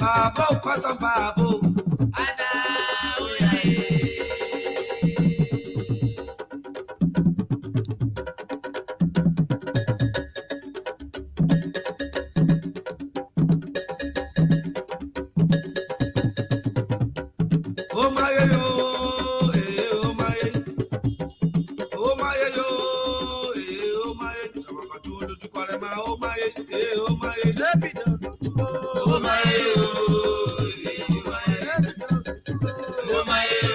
Babo, kwasa babo. Ana oyaye. Oh my yo, oh my, oh my yo, oh my. Tabakatulu tukarema, oh my, oh my. Oh my oh my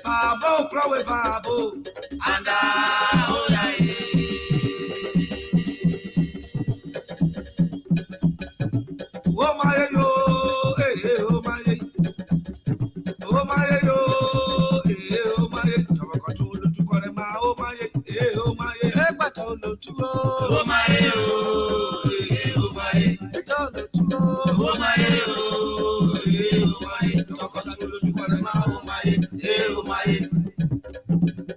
Babo, Chloe, Babo. Ana oyaye. Oh my yo, oh my, oh my yo, oh my. Tabakatulu tukarema, oh my, oh my. Oh my oh my. Oh my oh my. Tabakatulu tukarema, oh my oh my.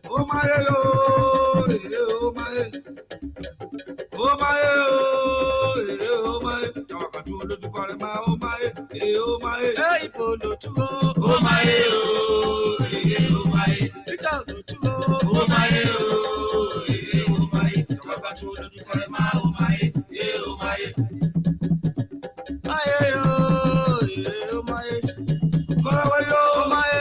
Oh my yo, oh my, oh my, oh my. Tabakatulu tukarema, oh my, oh my. Oh my oh my. Oh my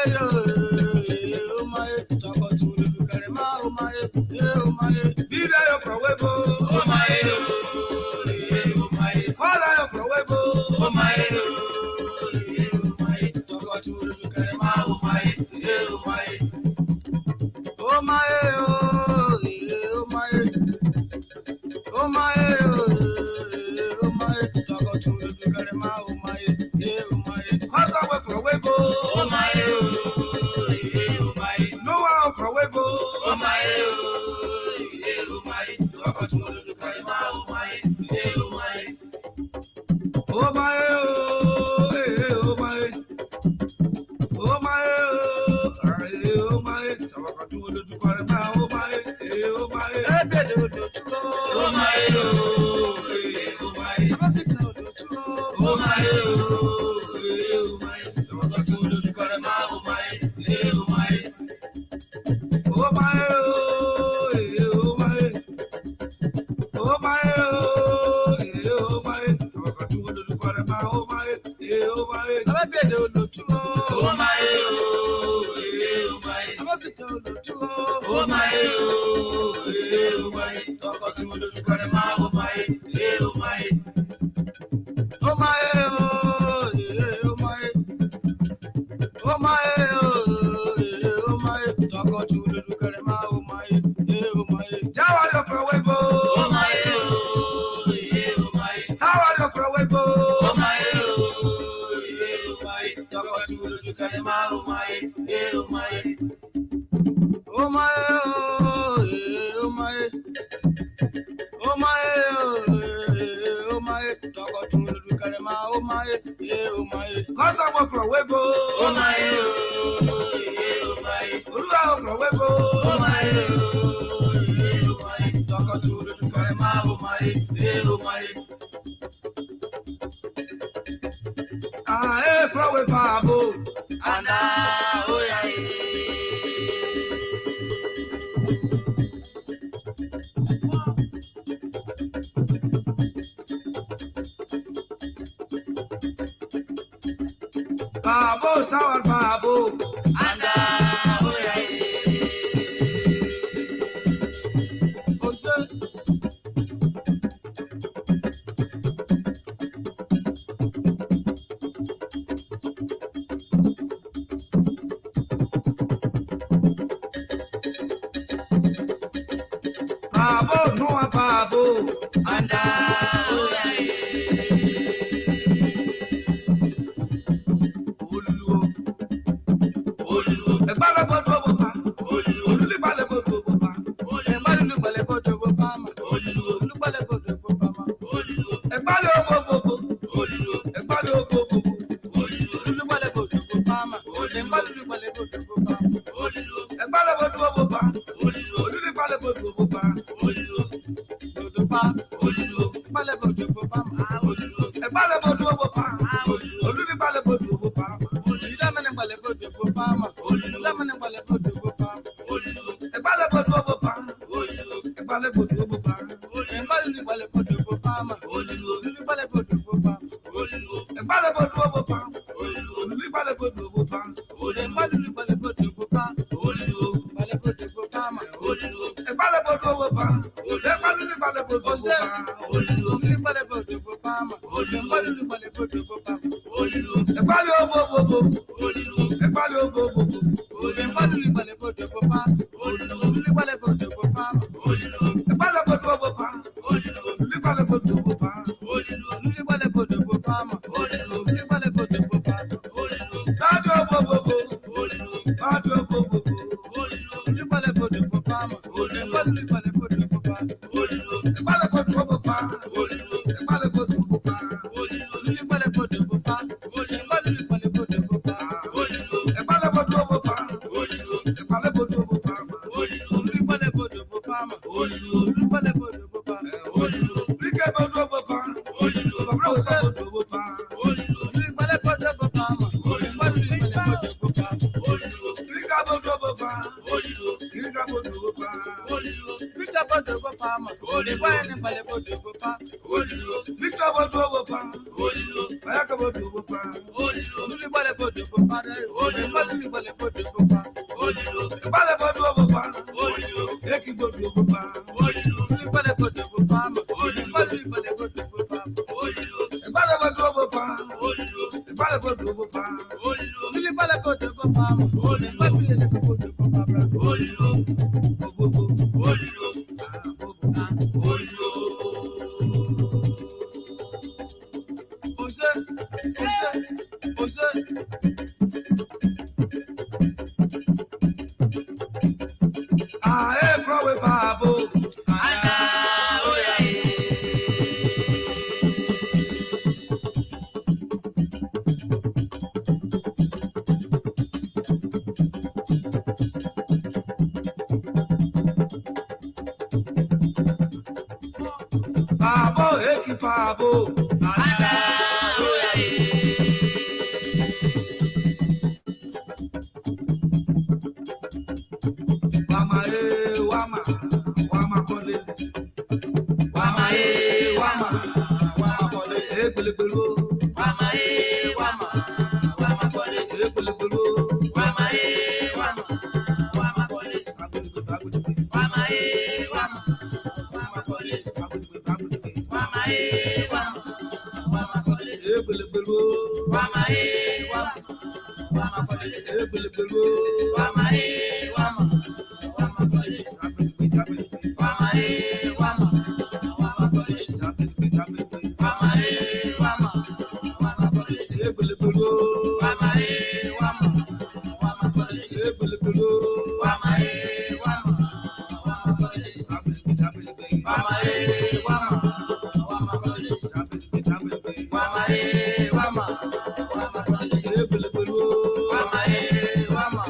oh my. Tabakatulu tukarema, oh my oh my. Vida yo prohuevo, Oh my oh my. hola yo prohuevo, Oh my oh my. Tabakatulu tukarema, oh my oh my. cosa we prohuevo, Oh my oh my. no wa prohuevo, Oh my oh my. Tabakatulu tukarema, oh my oh my. oh my, oh my, oh my, oh my. Tabakatulu tukarema, oh my, oh my. Oh my oh my. Oh my oh my. Tabakatulu tukarema, oh my oh my. Oh my, oh my, oh my, oh my. Tabakatulu tukarema, oh my, oh my. Oh my oh my. Oh my oh my. Tabakatulu tukarema, oh my oh my. Jawa yo prohuevo, Oh my oh my. sawa yo prohuevo, Oh my oh my. Tabakatulu tukarema, oh my oh my. cosa we prohuevo, Oh my oh my. oluwa yo prohuevo. wego. Oh my, toca tudo de carema, oh my, oh my. Ah, pro we babo. Anda, oh yeah. Babo, sour babo. Anda, oh yeah. Babo, no a babo. Anda, oh yeah. Olulo. Olu, Egbala bodo boba. olu, Oluli bale bodo boba. olu, bale bodo bopama. Olu, bale bodo bopama. Olu, Egbala obo bobo. olu, Egbala obo bobo. olu, bale bodo bopama. Olu, bale bodo bopama. Olu, Egbala bodo boba. olu, Oluli bale bodo boba. olu, bodo pa. Olu, bale bodo bopama. Olu, Egbala bodo boba. olu, Oluli bale bodo boba. lamane bale bodo bopama. Olu, lamane bale bodo bopama. Olu, Egbala bodo boba. olu, Egbala bodo boba. olu, bale bodo bopama. Olu, bale bodo bopama. Olu, Egbala bodo boba. olu, Oluli bale bodo boba. olu, bale bodo bopama. Olu, bale bodo bopama. Olu, Egbala bodo boba. Oluli bale bodo boba. olu, bale bodo bopama. Olu, bale bodo bopama. Olu, Egbala obo bobo. olu, Egbala obo bobo. olu, bale bodo bopama. Olu, bale bodo bopama. Olu, Egbala bodo boba. olu, Oluli bale bodo boba. olu, bale bodo bopama. Olu, bale bodo bopama. Olu, Dado obo bobo. olu, Dado obo bobo. olu, bale bodo bopama. Olu, bale bodo bopama. Olu, Egbala bodo boba. olu, Egbala bodo boba. olu, bale bodo bopama. Olu, bale bodo bopama. Olu, Egbala bodo boba. olu, Egbala bodo boba. olu, bale bodo bopama. Olu, bale bodo bopama. Olu, Rike bodo boba. Babra osa bodo boba. bale bodo bopama. Olu, bale bodo bopama. Rika bodo boba. Rika bodo boba. Victor bodo bopama. Olu, bale bodo bopama. Rika bodo boba. Ayaka bodo boba. Olu, bale bodo bopama. Olu, bale bodo bopama. Egbala bodo boba. Eki bodo boba. Olu, bale bodo bopama. Olu, bale bodo bopama. Egbala bodo boba. Egbala bodo boba. Olu, bale bodo bopama. Olu, bale bodo bopama. Bobo bobo. Ose, ose, ose. Ah, pro we babo. Anda, oh yeah. Babo, eki babo. Anda, oh yeah. Wama wama. Wama kole. Wama wama, wama kole. Egbelegbelo. Wama wama, wama kole. Egbelegbelo. Wama wama, wama kole. Wama wama, wama kole. Wama wama, wama kole. Egbelegbelo. Wama wama, wama kole. Egbelegbelo. Wama wama, wama kole. Wama wama, wama kole. Wama wama, wama kole. Egbelegbelo. Wama wama, wama kole. Egbelegbelo. Wama wama, wama kole. Wama wama, wama kole. Wama wama, wama kole. Egbelegbelo. Wama wama,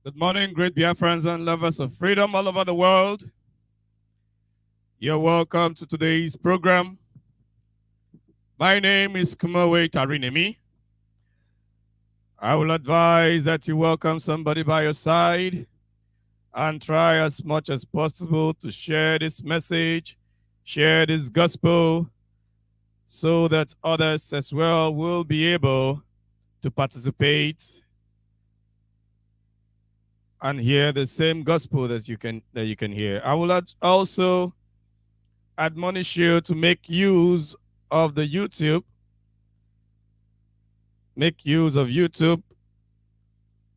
Good morning, great Biafrans and lovers of freedom all over the world. You're welcome to today's program. My name is Kumawe Tarinemi. I will advise that you welcome somebody by your side and try as much as possible to share this message, share this gospel, so that others as well will be able to participate and hear the same gospel that you can hear. I will also admonish you to make use of the YouTube. Make use of YouTube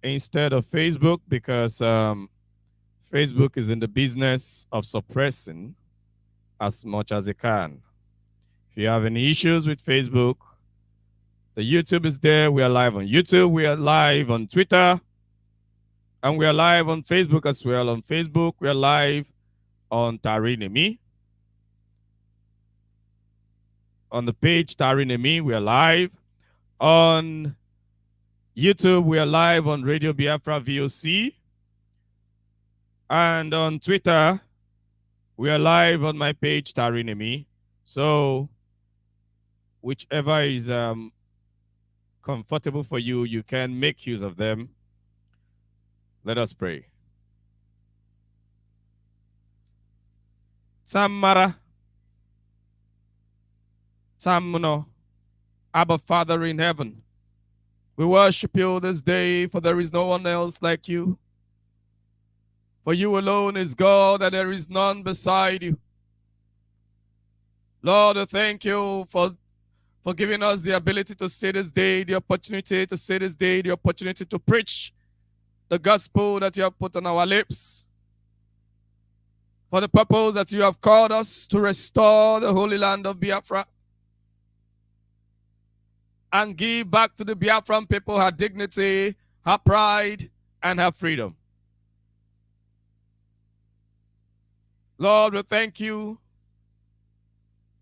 instead of Facebook, because Facebook is in the business of suppressing as much as it can. If you have any issues with Facebook, the YouTube is there. We are live on YouTube. We are live on Twitter. And we are live on Facebook as well. On Facebook, we are live on Tarinemi. On the page Tarinemi, we are live. On YouTube, we are live on Radio Biafra VOC. And on Twitter, we are live on my page Tarinemi. So whichever is comfortable for you, you can make use of them. Let us pray. Samara, Samuno, Abba Father in heaven, we worship you this day, for there is no one else like you. For you alone is God, and there is none beside you. Lord, I thank you for giving us the ability to see this day, the opportunity to see this day, the opportunity to preach the gospel that you have put on our lips, for the purpose that you have called us to restore the holy land of Biafra and give back to the Biafran people her dignity, her pride, and her freedom. Lord, we thank you.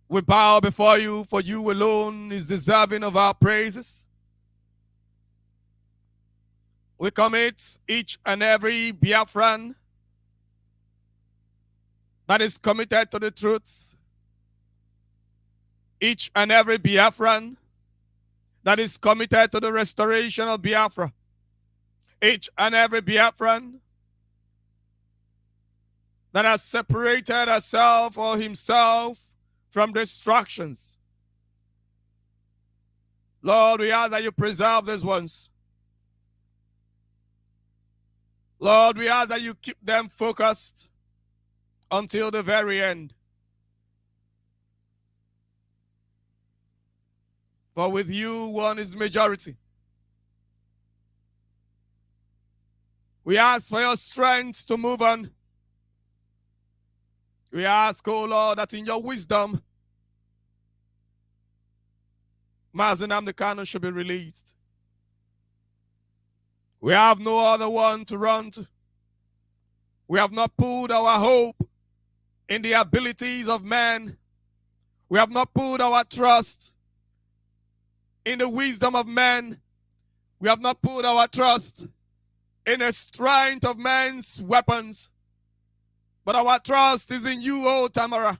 We bow before you, for you alone is deserving of our praises. We commit each and every Biafran that is committed to the truth, each and every Biafran that is committed to the restoration of Biafra, each and every Biafran that has separated herself or himself from distractions. Lord, we ask that you preserve these ones. Lord, we ask that you keep them focused until the very end. For with you, one is majority. We ask for your strength to move on. We ask, oh Lord, that in your wisdom, Mazi Nnamdi Kanu should be released. We have no other one to run to. We have not put our hope in the abilities of man. We have not put our trust in the wisdom of man. We have not put our trust in the strength of man's weapons. But our trust is in you, O Tamara.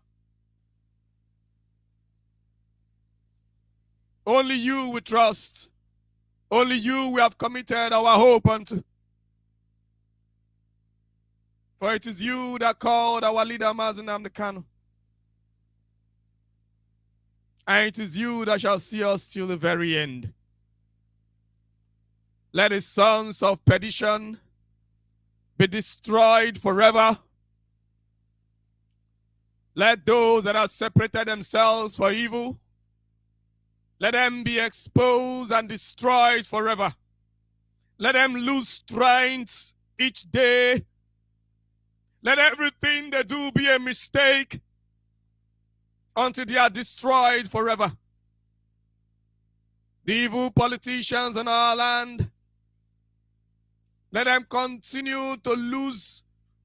Only you we trust. Only you we have committed our hope unto. For it is you that called our leader Mazi Nnamdi Kanu. And it is you that shall see us till the very end. Let the sons of perdition be destroyed forever. Let those that have separated themselves for evil, let them be exposed and destroyed forever. Let them lose strength each day. Let everything they do be a mistake until they are destroyed forever. The evil politicians in our land, let them continue to lose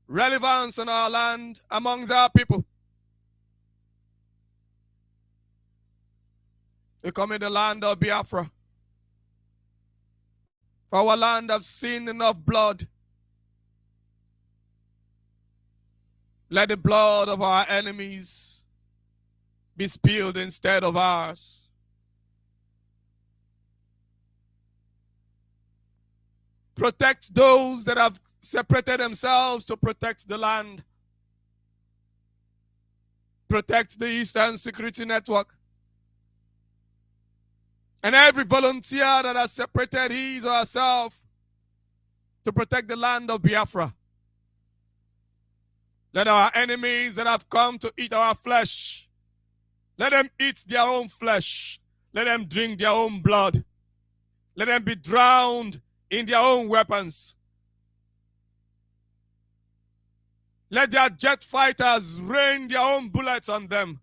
relevance in our land amongst our people. We come in the land of Biafra. For our land have seen enough blood. Let the blood of our enemies be spilled instead of ours. Protect those that have separated themselves to protect the land, protect the Eastern Security Network. And every volunteer that has separated his or herself to protect the land of Biafra. Let our enemies that have come to eat our flesh, let them eat their own flesh. Let them drink their own blood. Let them be drowned in their own weapons. Let their jet fighters rain their own bullets on them.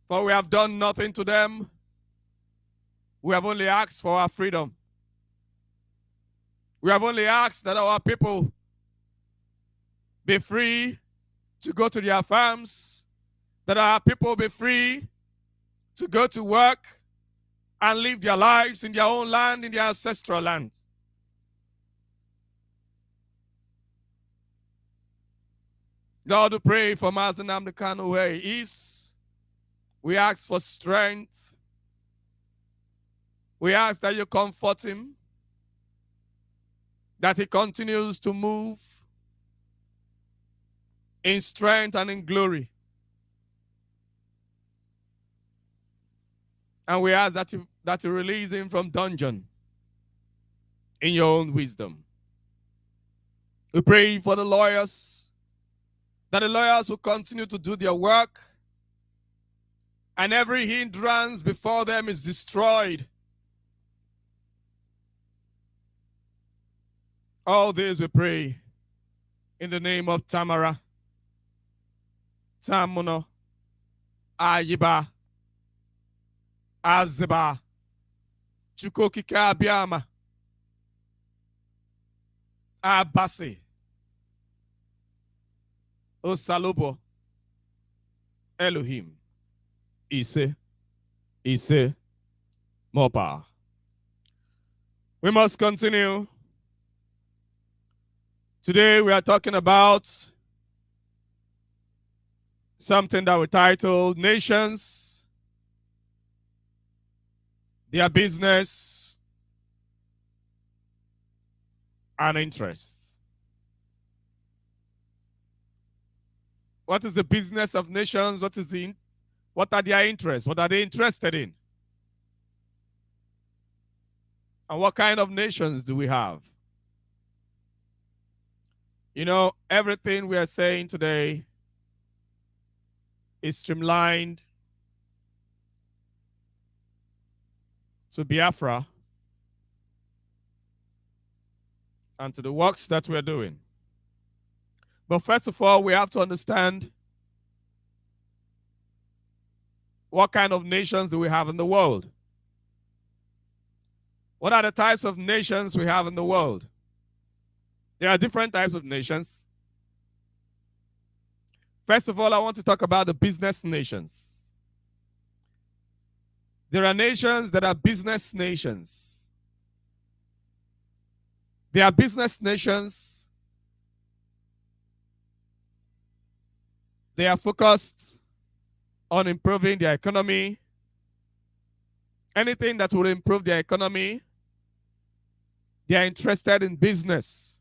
For we have done nothing to them. We have only asked for our freedom. We have only asked that our people be free to go to their farms, that our people be free to go to work and live their lives in their own land, in their ancestral land. Lord, we pray for Mazi Nnamdi Kanu where he is. We ask for strength. We ask that you comfort him, that he continues to move in strength and in glory. And we ask that you release him from dungeon in your own wisdom. We pray for the lawyers, that the lawyers will continue to do their work, and every hindrance before them is destroyed. All this we pray in the name of Tamara, Tamuno, Ayiba, Aziba, Chukokike Abiyama, Abasi, Osalobo, Elohim, Ise, more power. We must continue. Today we are talking about something that we titled Nations, Their Business and Interests. What is the business of nations? What are their interests? What are they interested in? And what kind of nations do we have? You know, everything we are saying today is streamlined to Biafra and to the works that we're doing. But first of all, we have to understand what kind of nations do we have in the world? What are the types of nations we have in the world? There are different types of nations. First of all, I want to talk about the business nations. There are nations that are business nations. They are business nations. They are focused on improving their economy. Anything that will improve their economy, they are interested in business.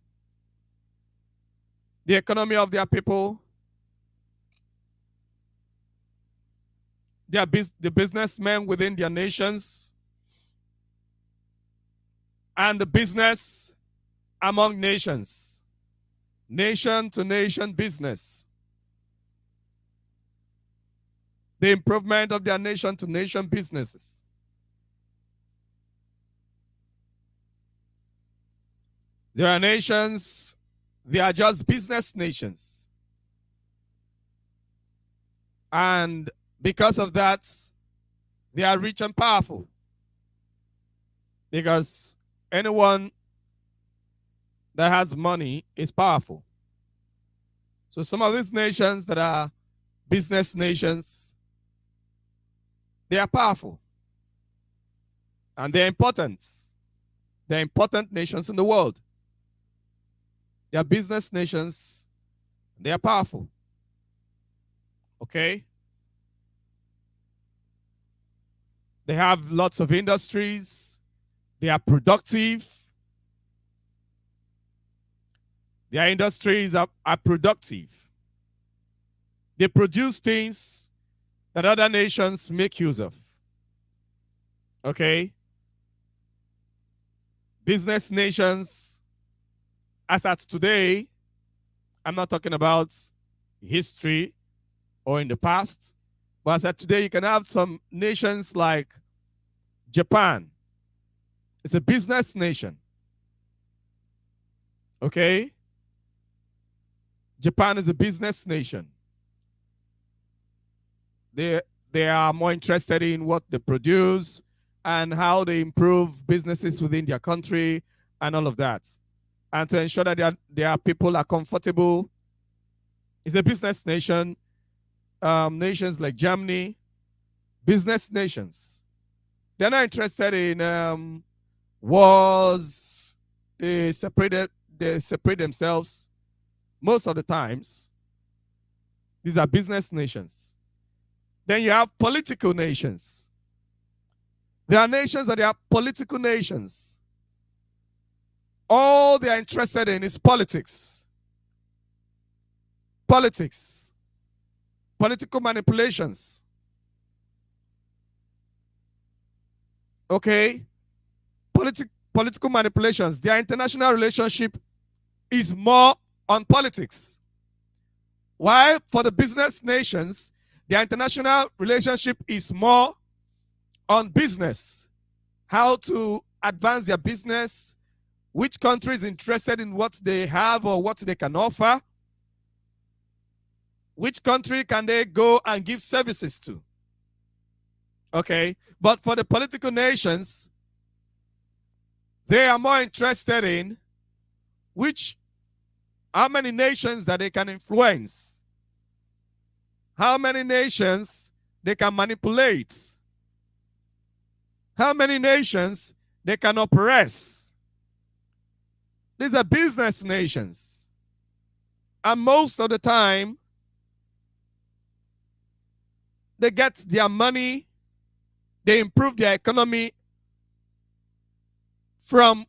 The economy of their people, the businessmen within their nations, and the business among nations, nation-to-nation business. The improvement of their nation-to-nation businesses. There are nations, they are just business nations. And because of that, they are rich and powerful. Because anyone that has money is powerful. So some of these nations that are business nations, they are powerful. And they're important. They're important nations in the world. They are business nations. They are powerful. Okay? They have lots of industries. They are productive. Their industries are productive. They produce things that other nations make use of. Okay? Business nations, as at today, I'm not talking about history or in the past, but as at today, you can have some nations like Japan. It's a business nation. Okay? Japan is a business nation. They are more interested in what they produce and how they improve businesses within their country and all of that. And to ensure that their people are comfortable. It's a business nation. Nations like Germany, business nations. They're not interested in wars. They separate themselves most of the times. These are business nations. Then you have political nations. There are nations that are political nations. All they are interested in is politics. Politics. Political manipulations. Okay? Political manipulations. Their international relationship is more on politics. While for the business nations, their international relationship is more on business. How to advance their business, which country is interested in what they have or what they can offer, which country can they go and give services to. Okay, but for the political nations, they are more interested in how many nations that they can influence, how many nations they can manipulate, how many nations they can oppress. These are business nations. And most of the time, they get their money, they improve their economy from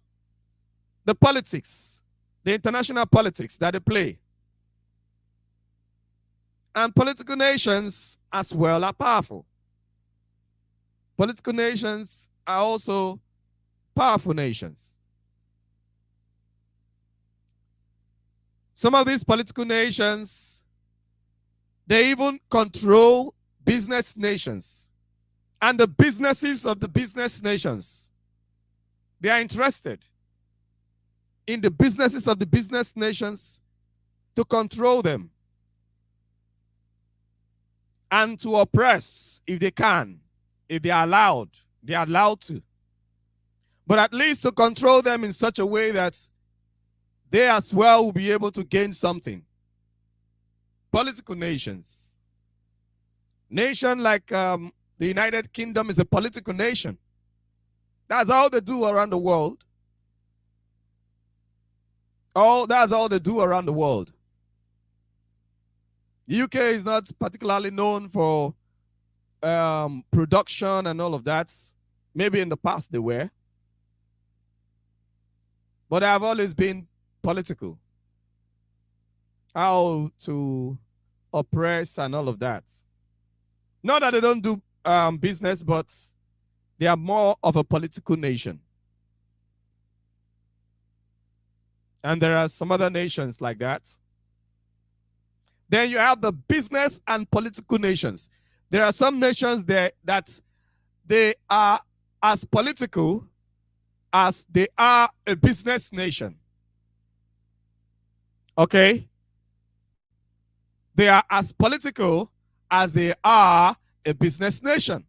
the politics, the international politics that they play. And political nations as well are powerful. Political nations are also powerful nations. Some of these political nations, they even control business nations. And the businesses of the business nations, they are interested in the businesses of the business nations to control them and to oppress if they can, if they are allowed to. But at least to control them in such a way that they as well will be able to gain something. Political nations. Nation like the United Kingdom is a political nation. That's all they do around the world. That's all they do around the world. The UK is not particularly known for production and all of that. Maybe in the past they were. But they have always been political. How to oppress and all of that. Not that they don't do business, but they are more of a political nation. And there are some other nations like that. Then you have the business and political nations. There are some nations there that they are as political as they are a business nation. Okay? They are as political as they are a business nation.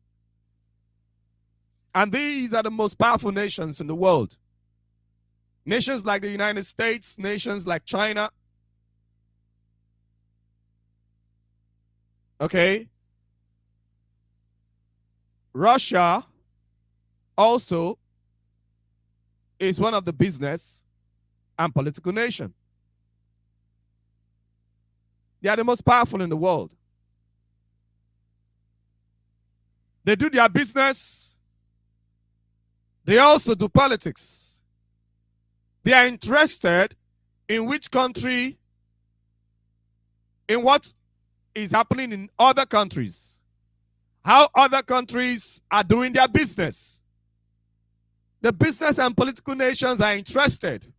And these are the most powerful nations in the world. Nations like the United States, nations like China. Okay? Russia also is one of the business and political nations. They are the most powerful in the world. They do their business. They also do politics. They are interested in which country, in what is happening in other countries, how other countries are doing their business. The business and political nations are interested.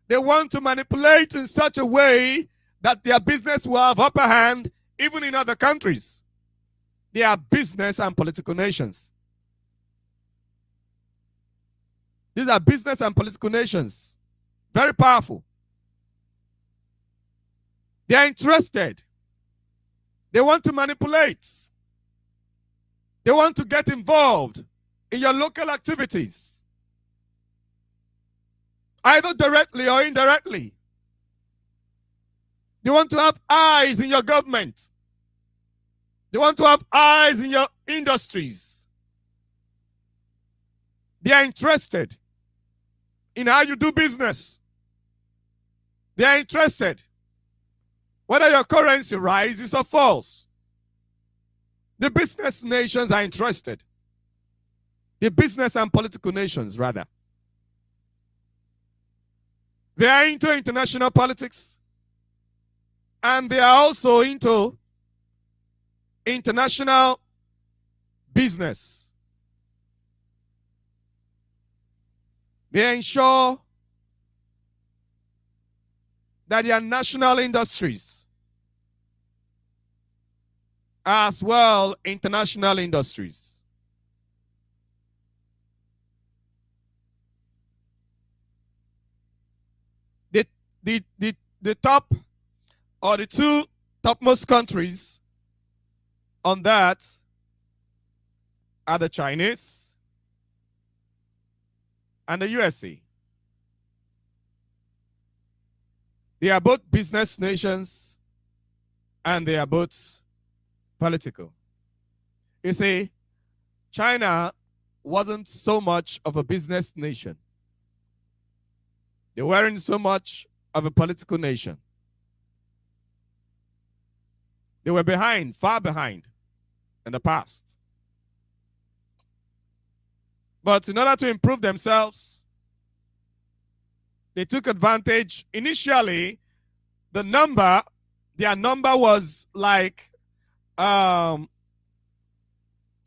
They want to manipulate in such a way that their business will have upper hand even in other countries. They are business and political nations. These are business and political nations. Very powerful. They are interested. They want to manipulate. They want to get involved in your local activities, either directly or indirectly. They want to have eyes in your government. They want to have eyes in your industries. They are interested in how you do business. They are interested whether your currency rises or falls. The business nations are interested. The business and political nations, rather. They are into international politics, and they are also into international business. They ensure that their national industries, as well international industries, the top or the two topmost countries on that are the Chinese and the USA. They are both business nations and they are both political. You see, China wasn't so much of a business nation. They weren't so much of a political nation. They were behind, far behind in the past. But in order to improve themselves, they took advantage. Initially, their number was like a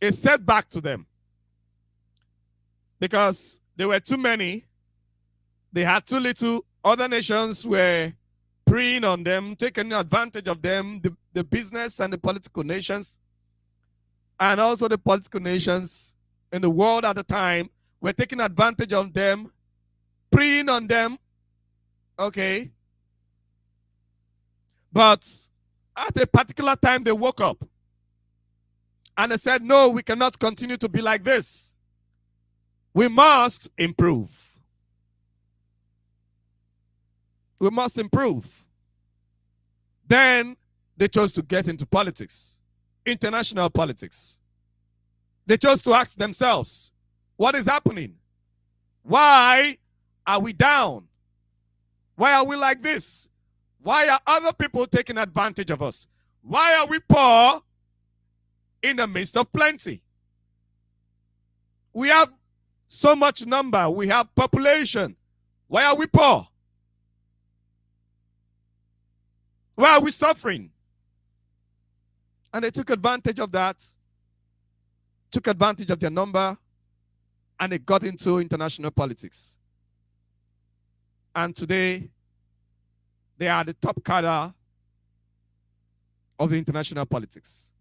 setback to them because there were too many. They had too little. Other nations were preying on them, taking advantage of them, the business and the political nations, and also the political nations in the world at the time were taking advantage of them, preying on them. Okay. But at a particular time, they woke up and they said, no, we cannot continue to be like this. We must improve. We must improve. Then they chose to get into politics, international politics. They chose to ask themselves, what is happening? Why are we down? Why are we like this? Why are other people taking advantage of us? Why are we poor in the midst of plenty? We have so much number. We have population. Why are we poor? Why are we suffering? And they took advantage of that, took advantage of their number, and they got into international politics. And today, they are the top cadre of the international politics.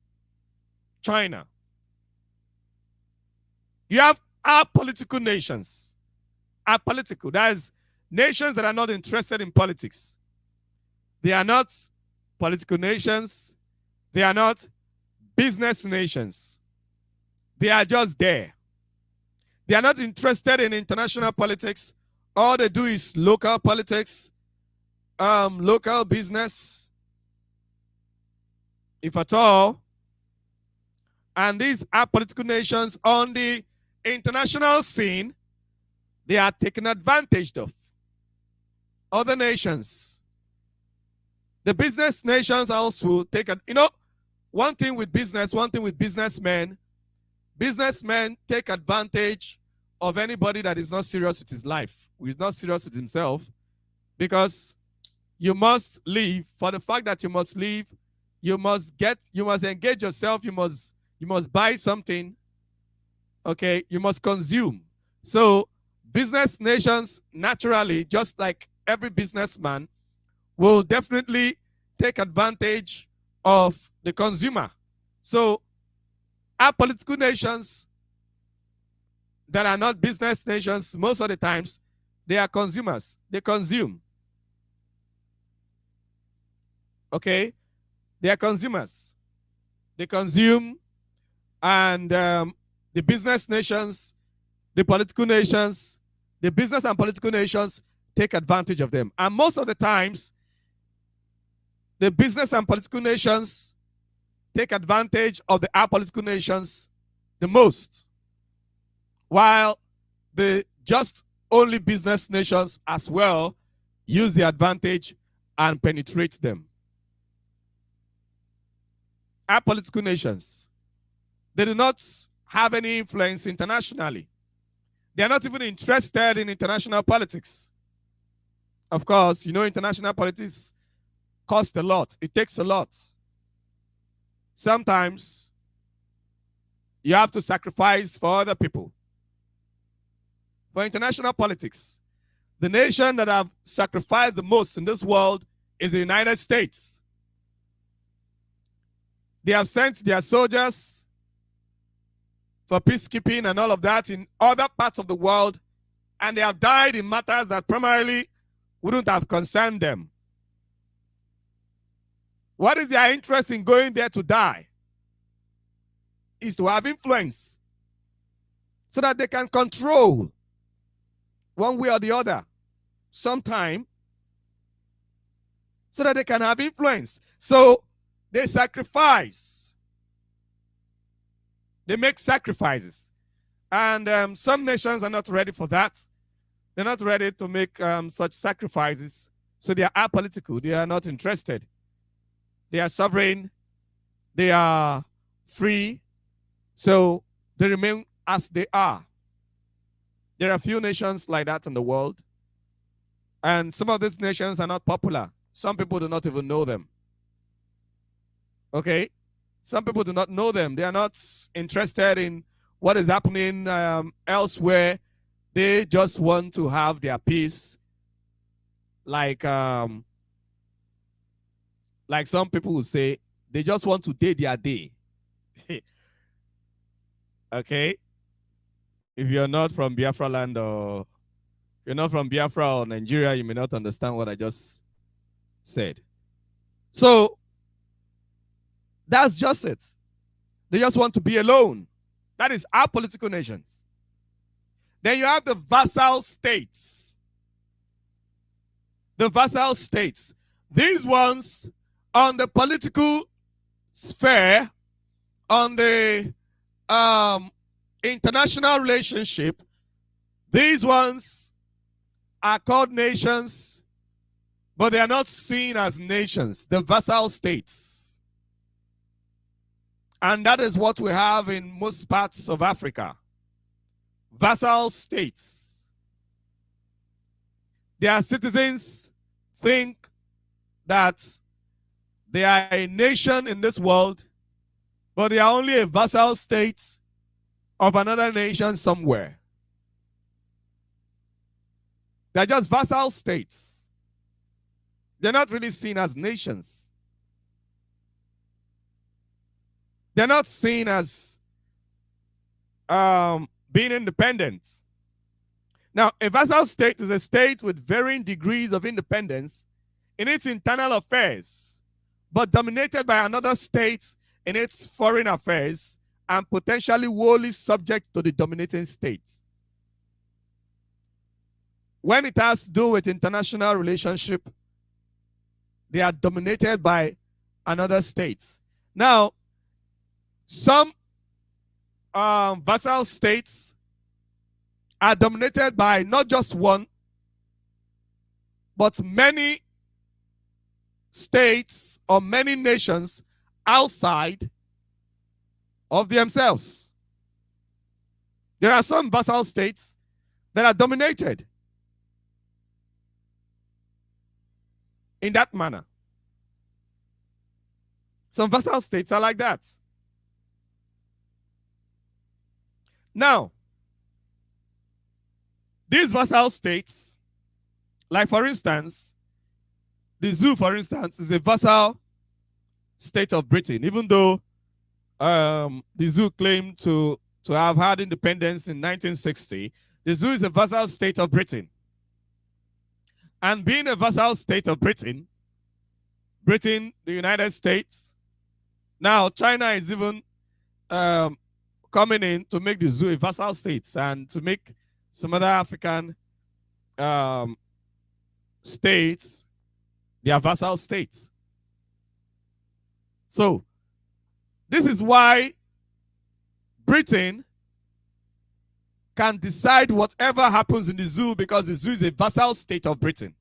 China. You have our political nations. Our political. There's nations that are not interested in politics. They are not political nations. They are not business nations. They are just there. They are not interested in international politics. All they do is local politics, local business, if at all. And these are political nations on the international scene. They are taken advantage of. Other nations. The business nations also take one thing with business, one thing with businessmen, businessmen take advantage of anybody that is not serious with his life, who is not serious with himself, because you must live. For the fact that you must live, you must engage yourself, you must buy something, okay, you must consume. So business nations naturally, just like every businessman, will definitely take advantage of the consumer. So our political nations that are not business nations, most of the times, they are consumers. They consume. Okay? They are consumers. They consume, and the business nations, the political nations, the business and political nations take advantage of them. And most of the times, the business and political nations take advantage of the apolitical nations the most, while the just only business nations as well use the advantage and penetrate them. Apolitical nations, they do not have any influence internationally. They are not even interested in international politics. Of course, you know, international politics costs a lot. It takes a lot. Sometimes you have to sacrifice for other people. For international politics, the nation that have sacrificed the most in this world is the United States. They have sent their soldiers for peacekeeping and all of that in other parts of the world, and they have died in matters that primarily wouldn't have concerned them. What is their interest in going there to die? Is to have influence so that they can control one way or the other sometime, so that they can have influence. So they sacrifice. They make sacrifices. And some nations are not ready for that. They're not ready to make such sacrifices. So they are apolitical. They are not interested. They are sovereign. They are free. So they remain as they are. There are a few nations like that in the world. And some of these nations are not popular. Some people do not even know them. Okay? Some people do not know them. They are not interested in what is happening elsewhere. They just want to have their peace. Like some people will say, they just want to day their day. Okay? If you're not from Biafra land, or you're not from Biafra or Nigeria, you may not understand what I just said. So that's just it. They just want to be alone. That is our political nations. Then you have the vassal states. The vassal states. These ones on the political sphere, on the international relationship, these ones are called nations, but they are not seen as nations, the vassal states. And that is what we have in most parts of Africa. Vassal states. Their citizens think that they are a nation in this world, but they are only a vassal state of another nation somewhere. They're just vassal states. They're not really seen as nations. They're not seen as being independent. Now, a vassal state is a state with varying degrees of independence in its internal affairs, but dominated by another state in its foreign affairs and potentially wholly subject to the dominating state. When it has to do with international relationship, they are dominated by another state. Now, some vassal states are dominated by not just one, but many states or many nations outside of themselves. There are some vassal states that are dominated in that manner. Some vassal states are like that. Now, these vassal states, like for instance, the zoo, for instance, is a vassal state of Britain, even though the zoo claimed to have had independence in 1960. The zoo is a vassal state of Britain. And being a vassal state of Britain, the United States, now China is even coming in to make the zoo a vassal state and to make some other African states their vassal states. So this is why Britain can decide whatever happens in the zoo, because the zoo is a vassal state of Britain.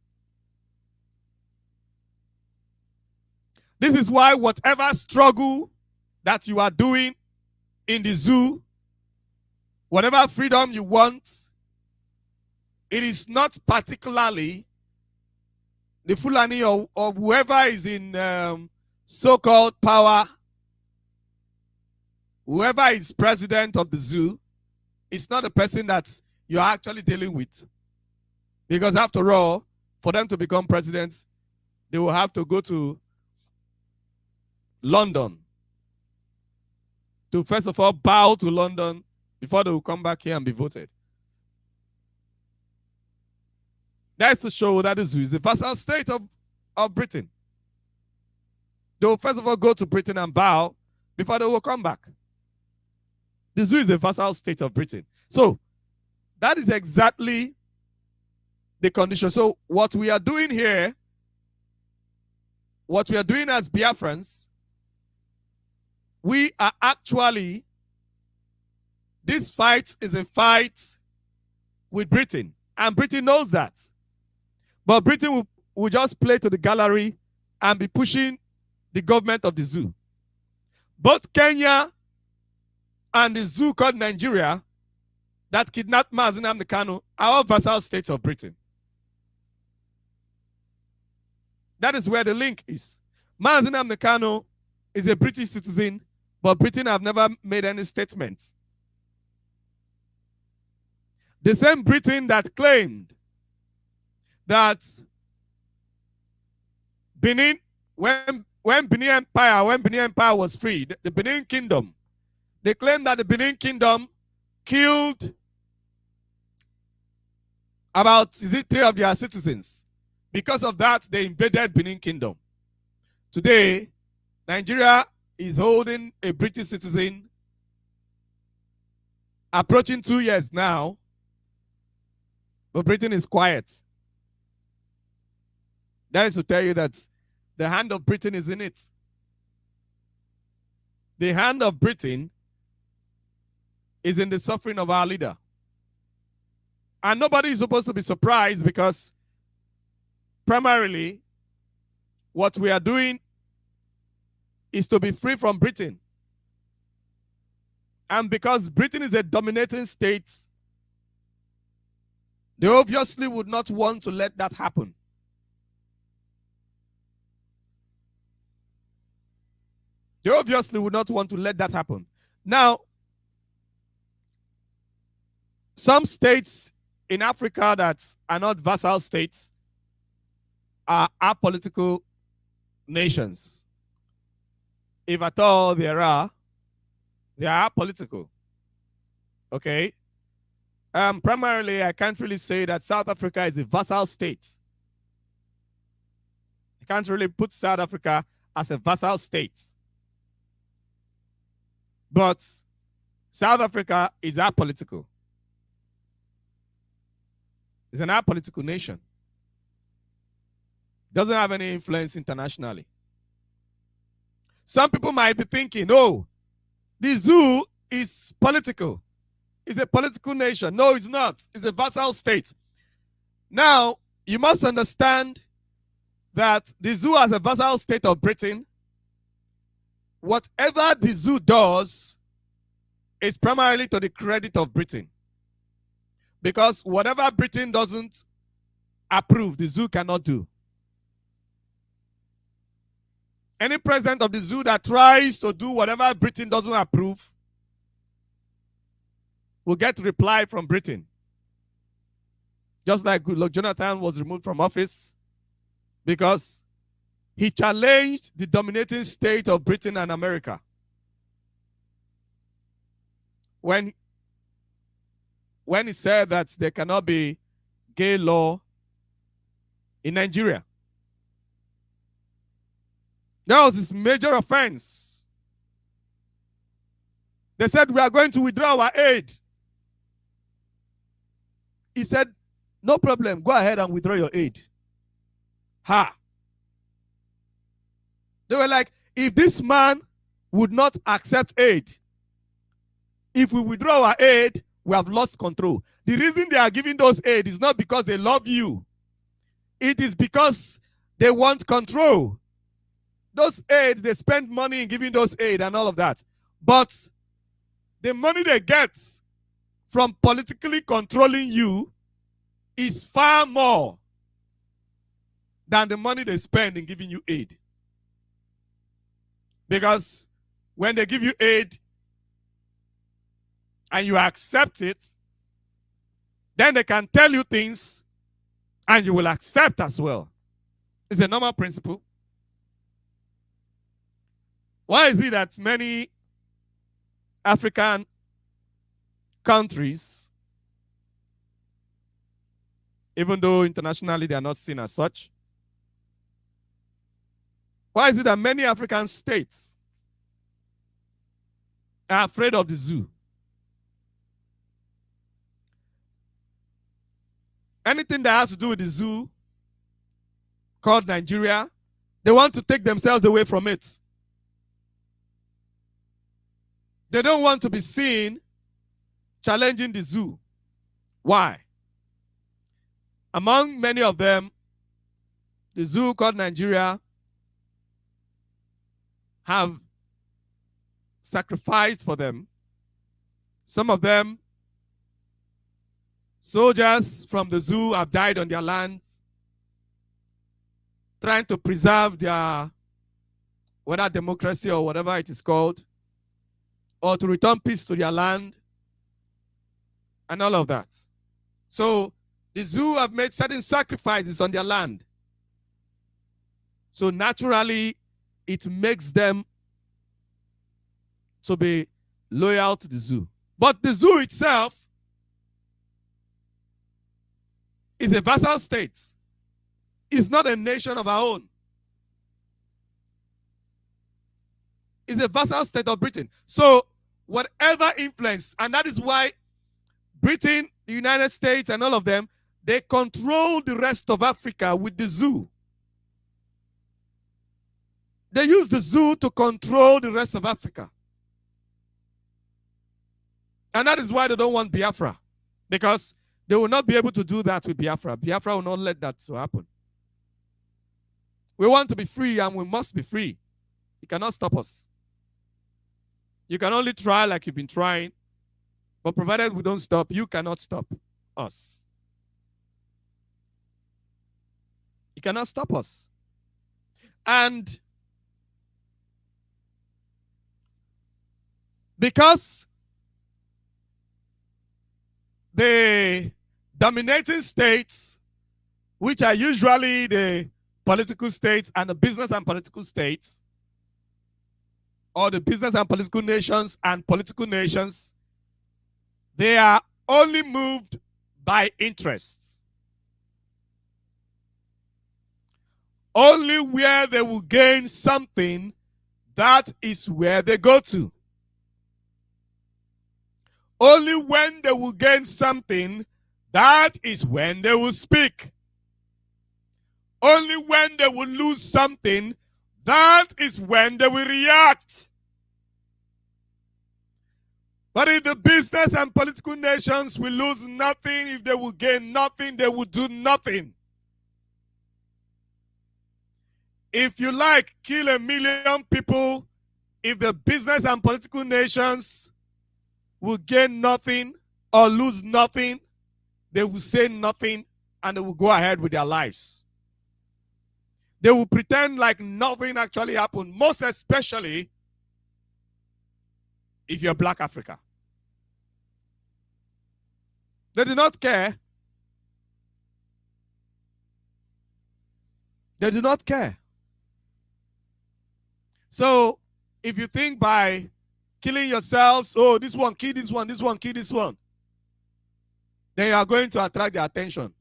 This is why whatever struggle that you are doing in the zoo, whatever freedom you want, it is not particularly the Fulani or whoever is in so-called power, whoever is president of the zoo, it's not a person that you're actually dealing with. Because after all, for them to become presidents, they will have to go to London to first of all bow to London before they will come back here and be voted. That's to show that the zoo is a vassal state of Britain. They will first of all go to Britain and bow before they will come back. The zoo is a vassal state of Britain. So that is exactly the condition. So what we are doing here, what we are doing as Biafrans, we are actually, this fight is a fight with Britain. And Britain knows that. But Britain will just play to the gallery and be pushing the government of the zoo. Both Kenya and the zoo called Nigeria that kidnapped Mazi Nnamdi Kanu are all vassal states of Britain. That is where the link is. Mazi Nnamdi Kanu is a British citizen, but Britain have never made any statement. The same Britain that claimed that Benin, when Benin Empire was freed, the Benin Kingdom, they claimed that the Benin Kingdom killed about 3 of their citizens. Because of that, they invaded Benin Kingdom. Today, Nigeria is holding a British citizen approaching 2 years now, but Britain is quiet. That is to tell you that the hand of Britain is in it. The hand of Britain is in the suffering of our leader. And nobody is supposed to be surprised, because primarily what we are doing is to be free from Britain. And because Britain is a dominating state, they obviously would not want to let that happen. They obviously would not want to let that happen. Now, some states in Africa that are not vassal states are apolitical nations. If at all there are, they are apolitical. Okay? Primarily, I can't really say that South Africa is a vassal state. I can't really put South Africa as a vassal state. But South Africa is apolitical. It's an apolitical nation. Doesn't have any influence internationally. Some people might be thinking, oh, the zoo is political. It's a political nation. No, it's not. It's a vassal state. Now, you must understand that the zoo as a vassal state of Britain, whatever the zoo does is primarily to the credit of Britain. Because whatever Britain doesn't approve, the zoo cannot do. Any president of the zoo that tries to do whatever Britain doesn't approve will get reply from Britain. Just like Goodluck Jonathan was removed from office because he challenged the dominating state of Britain and America. When he said that there cannot be gay law in Nigeria. That was his major offense. They said, we are going to withdraw our aid. He said, no problem, go ahead and withdraw your aid. Ha! They were like, if this man would not accept aid, if we withdraw our aid, we have lost control. The reason they are giving those aid is not because they love you. It is because they want control. Those aid, they spend money in giving those aid and all of that. But the money they get from politically controlling you is far more than the money they spend in giving you aid. Because when they give you aid and you accept it, then they can tell you things and you will accept as well. It's a normal principle. Why is it that many African countries, even though internationally they are not seen as such, why is it that many African states are afraid of the zoo? Anything that has to do with the zoo called Nigeria, they want to take themselves away from it. They don't want to be seen challenging the zoo. Why? Among many of them, the zoo called Nigeria have sacrificed for them. Some of them, soldiers from the zoo, have died on their lands, trying to preserve their, whether democracy or whatever it is called, or to return peace to their land, and all of that. So the zoo have made certain sacrifices on their land. So naturally, it makes them to be loyal to the zoo. But the zoo itself is a vassal state. It's not a nation of our own. Is a vassal state of Britain. So whatever influence, and that is why Britain, the United States, and all of them, they control the rest of Africa with the zoo. They use the zoo to control the rest of Africa. And that is why they don't want Biafra. Because they will not be able to do that with Biafra. Biafra will not let that to happen. We want to be free and we must be free. You cannot stop us. You can only try like you've been trying, but provided we don't stop, you cannot stop us. You cannot stop us. And because the dominating states, which are usually the political states and the business and political states, or the business and political nations and political nations, they are only moved by interests. Only where they will gain something, that is where they go to. Only when they will gain something, that is when they will speak. Only when they will lose something, that is when they will react. But if the business and political nations will lose nothing, if they will gain nothing, they will do nothing. If you like, kill 1 million people, if the business and political nations will gain nothing or lose nothing. They will say nothing and they will go ahead with their lives. They will pretend like nothing actually happened, most especially if you're Black Africa. They do not care. They do not care. So, if you think by killing yourselves, oh, this one, kill this one, this one, kill this one, then you are going to attract their attention.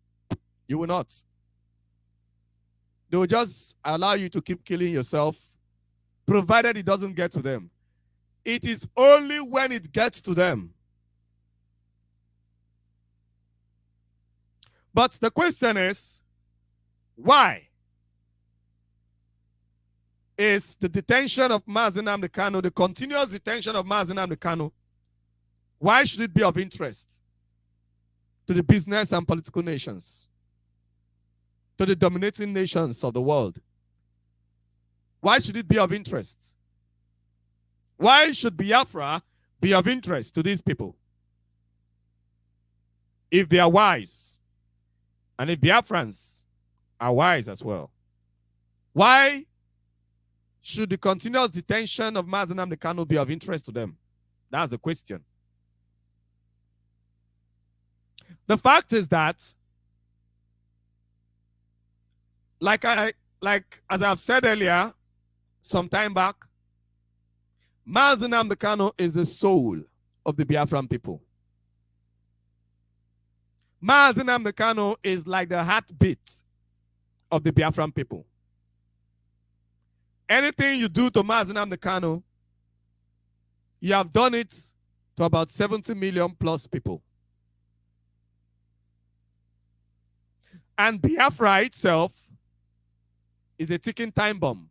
You will not. They will just allow you to keep killing yourself, provided it doesn't get to them. It is only when it gets to them. But the question is, why is the detention of Mazi Nnamdi Kanu, the continuous detention of Mazi Nnamdi Kanu, why should it be of interest to the business and political nations, to the dominating nations of the world? Why should it be of interest? Why should Biafra be of interest to these people? If they are wise, and if Biafrans are wise as well, why should the continuous detention of Mazi Nnamdi Kanu be of interest to them? That's the question. The fact is that, as I've said earlier, some time back, Mazi Nnamdi Kanu is the soul of the Biafran people. Mazi Nnamdi Kanu is like the heartbeat of the Biafran people. Anything you do to Mazi Nnamdi Kanu, you have done it to about 70 million plus people. And Biafra itself is a ticking time bomb.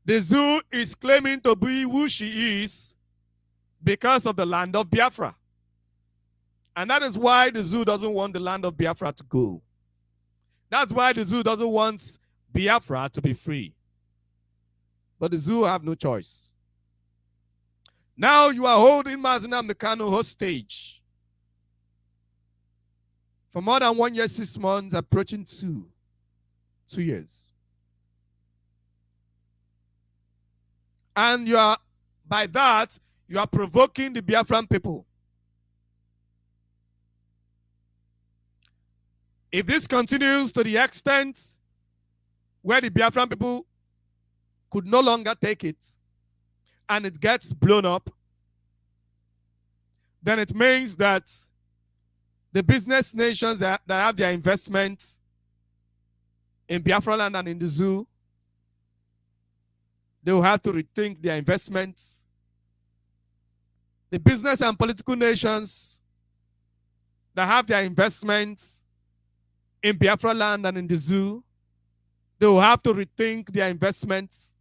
The zoo is claiming to be who she is because of the land of Biafra. And that is why the zoo doesn't want the land of Biafra to go. That's why the zoo doesn't want Biafra to be free. But the zoo have no choice. Now you are holding Mazi Nnamdi Kanu hostage for more than 1 year, 6 months, approaching 2 years. And you are, by that, you are provoking the Biafran people. If this continues to the extent where the Biafran people could no longer take it and it gets blown up, then it means that the business nations that have their investments in Biafra land and in the zoo, they will have to rethink their investments. The business and political nations that have their investments in Biafra land and in the zoo, they will have to rethink their investments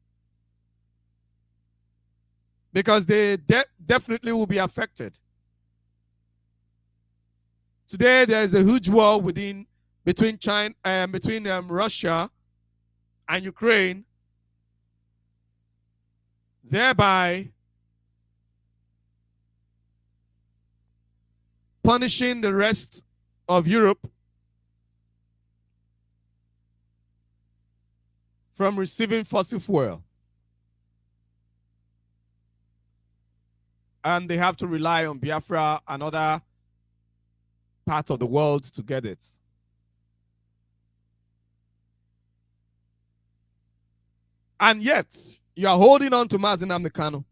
because they definitely will be affected. Today, there is a huge war between Russia and Ukraine, thereby punishing the rest of Europe from receiving fossil fuel. And they have to rely on Biafra and other parts of the world to get it. And yet, you are holding on to Mazi Nnamdi Kanu.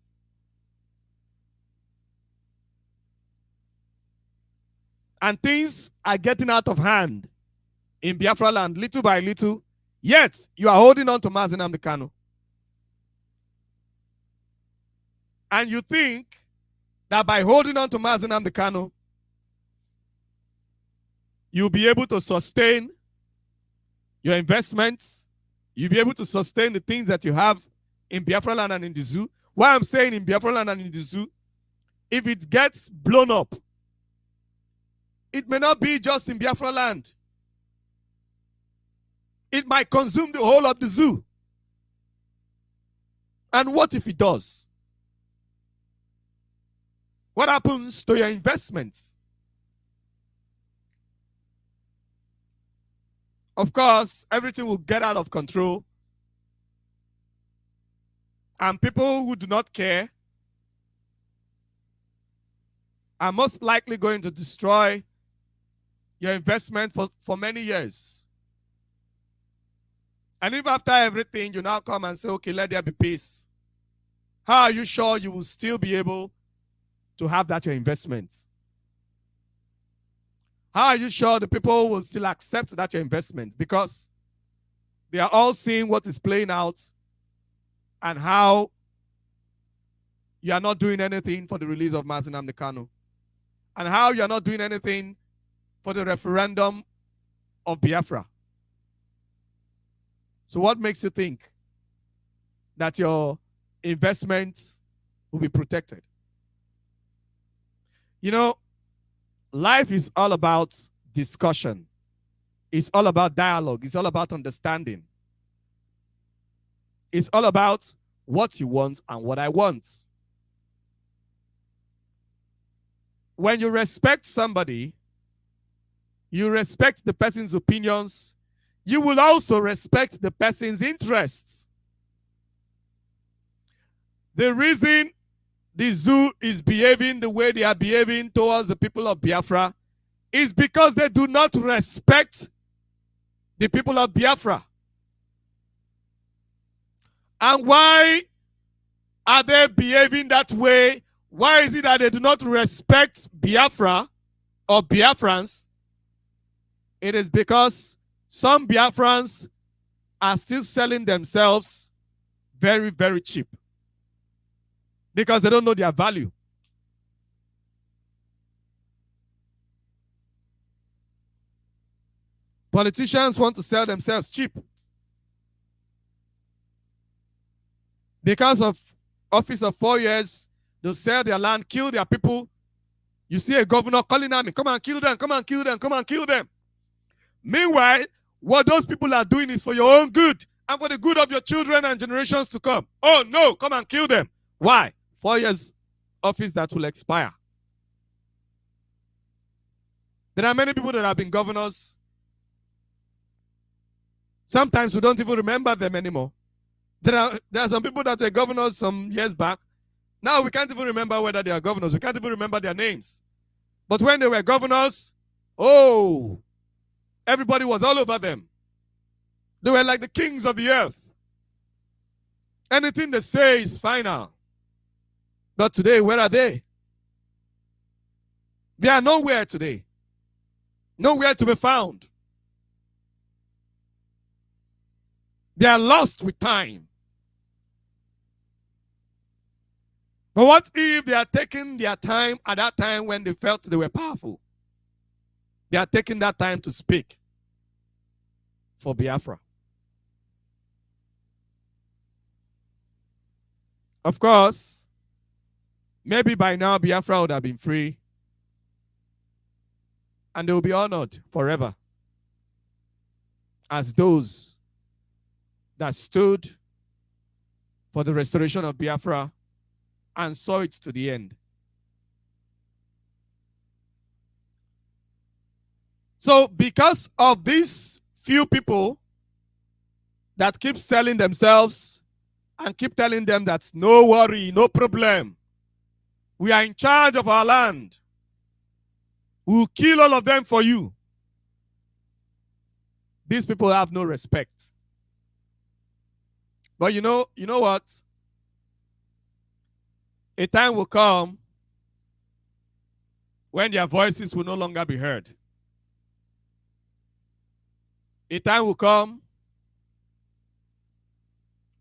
And things are getting out of hand in Biafra land, little by little. Yet, you are holding on to Mazi Nnamdi Kanu. And you think that by holding on to Mazi Nnamdi Kanu, you'll be able to sustain your investments. You'll be able to sustain the things that you have in Biafra land and in the zoo. Why I'm saying in Biafra land and in the zoo, if it gets blown up, it may not be just in Biafra land. It might consume the whole of the zoo. And what if it does? What happens to your investments? Of course, everything will get out of control. And people who do not care are most likely going to destroy your investment for many years. And if after everything you now come and say, okay, let there be peace, how are you sure you will still be able to have that your investment? How are you sure the people will still accept that your investment? Because they are all seeing what is playing out and how you are not doing anything for the release of Mazi Nnamdi Kanu, and how you are not doing anything for the referendum of Biafra. So what makes you think that your investments will be protected? You know, life is all about discussion. It's all about dialogue. It's all about understanding. It's all about what you want and what I want. When you respect somebody, you respect the person's opinions, you will also respect the person's interests. The reason the zoo is behaving the way they are behaving towards the people of Biafra is because they do not respect the people of Biafra. And why are they behaving that way? Why is it that they do not respect Biafra or Biafrans? It is because some Biafrans are still selling themselves very, very cheap because they don't know their value. Politicians want to sell themselves cheap because of office of 4 years. They'll sell their land, kill their people. You see a governor calling at me, come and kill them, come and kill them, come and kill them. Meanwhile, what those people are doing is for your own good and for the good of your children and generations to come. Oh no, come and kill them. Why? 4 years office that will expire. There are many people that have been governors. Sometimes we don't even remember them anymore. There are some people that were governors some years back. Now we can't even remember whether they are governors. We can't even remember their names. But when they were governors, oh, everybody was all over them. They were like the kings of the earth. Anything they say is final. But today, where are they? They are nowhere today. Nowhere to be found. They are lost with time. But what if they are taking their time at that time when they felt they were powerful? They are taking that time to speak for Biafra. Of course, maybe by now Biafra would have been free and they will be honored forever as those that stood for the restoration of Biafra and saw it to the end. So because of these few people that keep selling themselves and keep telling them that no worry, no problem, we are in charge of our land, we will kill all of them for you. These people have no respect. But you know what? A time will come when their voices will no longer be heard. A time will come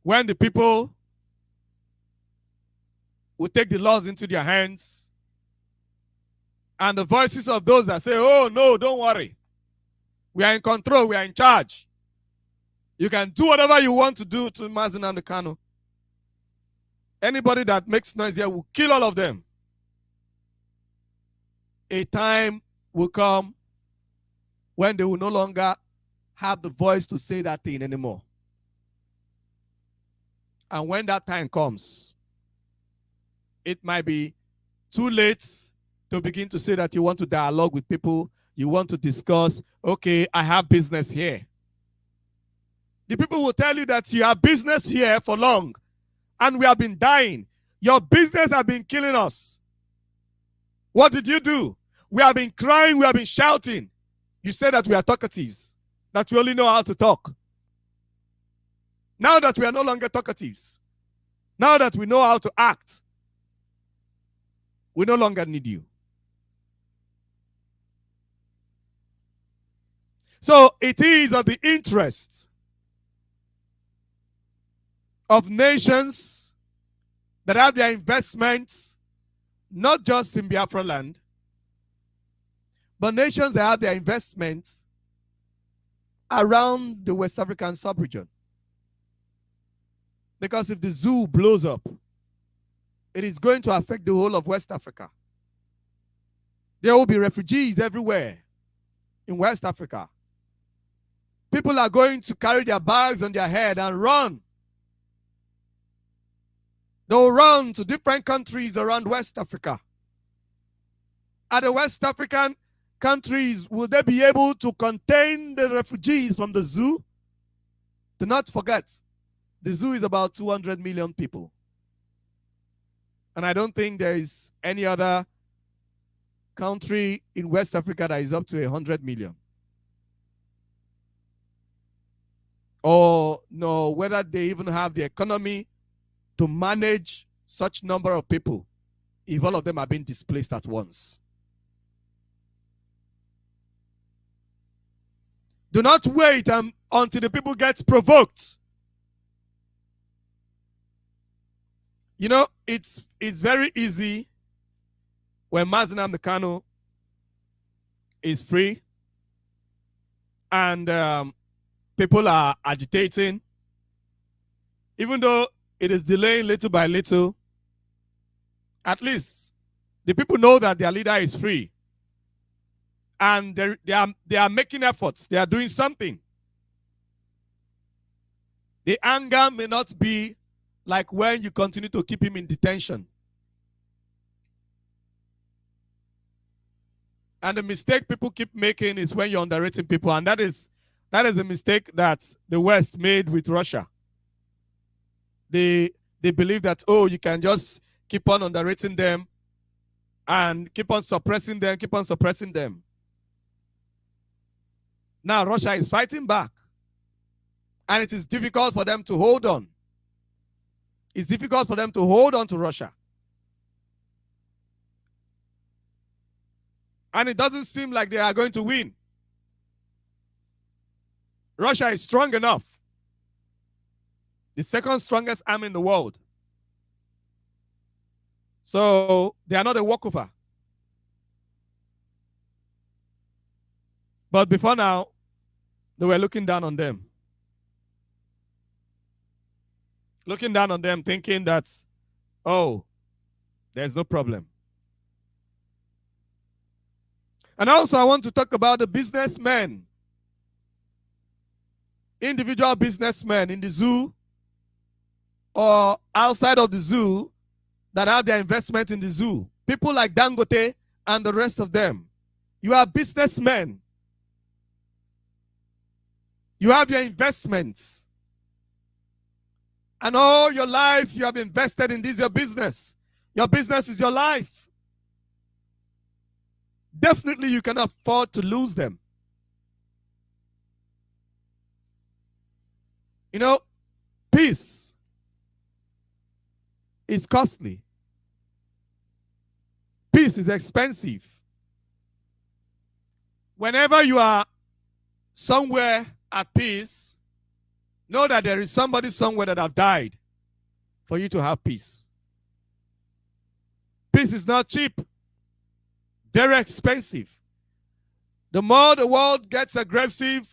when the people will take the laws into their hands and the voices of those that say, oh no, don't worry. We are in control, we are in charge. You can do whatever you want to do to Mazi Nnamdi Kanu. Anybody that makes noise here will kill all of them. A time will come when they will no longer have the voice to say that thing anymore. And when that time comes, it might be too late to begin to say that you want to dialogue with people, you want to discuss, okay, I have business here. The people will tell you that you have business here for long, and we have been dying. Your business has been killing us. What did you do? We have been crying, we have been shouting. You say that we are talkatives, that we only know how to talk. Now that we are no longer talkatives, now that we know how to act, we no longer need you. So it is of the interest of nations that have their investments not just in Biafra land, but nations that have their investments around the West African sub-region. Because if the zoo blows up, it is going to affect the whole of West Africa. There will be refugees everywhere in West Africa. People are going to carry their bags on their head and run. They will run to different countries around West Africa. Are the West African countries, will they be able to contain the refugees from the zoo? Do not forget, the zoo is about 200 million people. And I don't think there is any other country in West Africa that is up to 100 million. Or no, whether they even have the economy to manage such number of people if all of them are being displaced at once. Do not wait until the people get provoked. You know, it's very easy when Mazi Nnamdi Kanu is free and people are agitating, even though it is delaying little by little. At least the people know that their leader is free, and they are making efforts. They are doing something. The anger may not be like when you continue to keep him in detention. And the mistake people keep making is when you're underrating people, and that is the mistake that the West made with Russia. They believe that, oh, you can just keep on underrating them and keep on suppressing them. Now Russia is fighting back, and it is difficult for them to hold on. It's difficult for them to hold on to Russia. And it doesn't seem like they are going to win. Russia is strong enough. The second strongest army in the world. So they are not a walkover. But before now, they were looking down on them. Looking down on them, thinking that, oh, there's no problem. And also I want to talk about the businessmen. Individual businessmen in the zoo or outside of the zoo that have their investment in the zoo. People like Dangote and the rest of them. You are businessmen. You have your investments. And all your life you have invested in this, your business. Your business is your life. Definitely you can afford to lose them. You know, peace is costly. Peace is expensive. Whenever you are somewhere at peace, know that there is somebody somewhere that have died for you to have peace. Peace is not cheap. Very expensive. The more the world gets aggressive,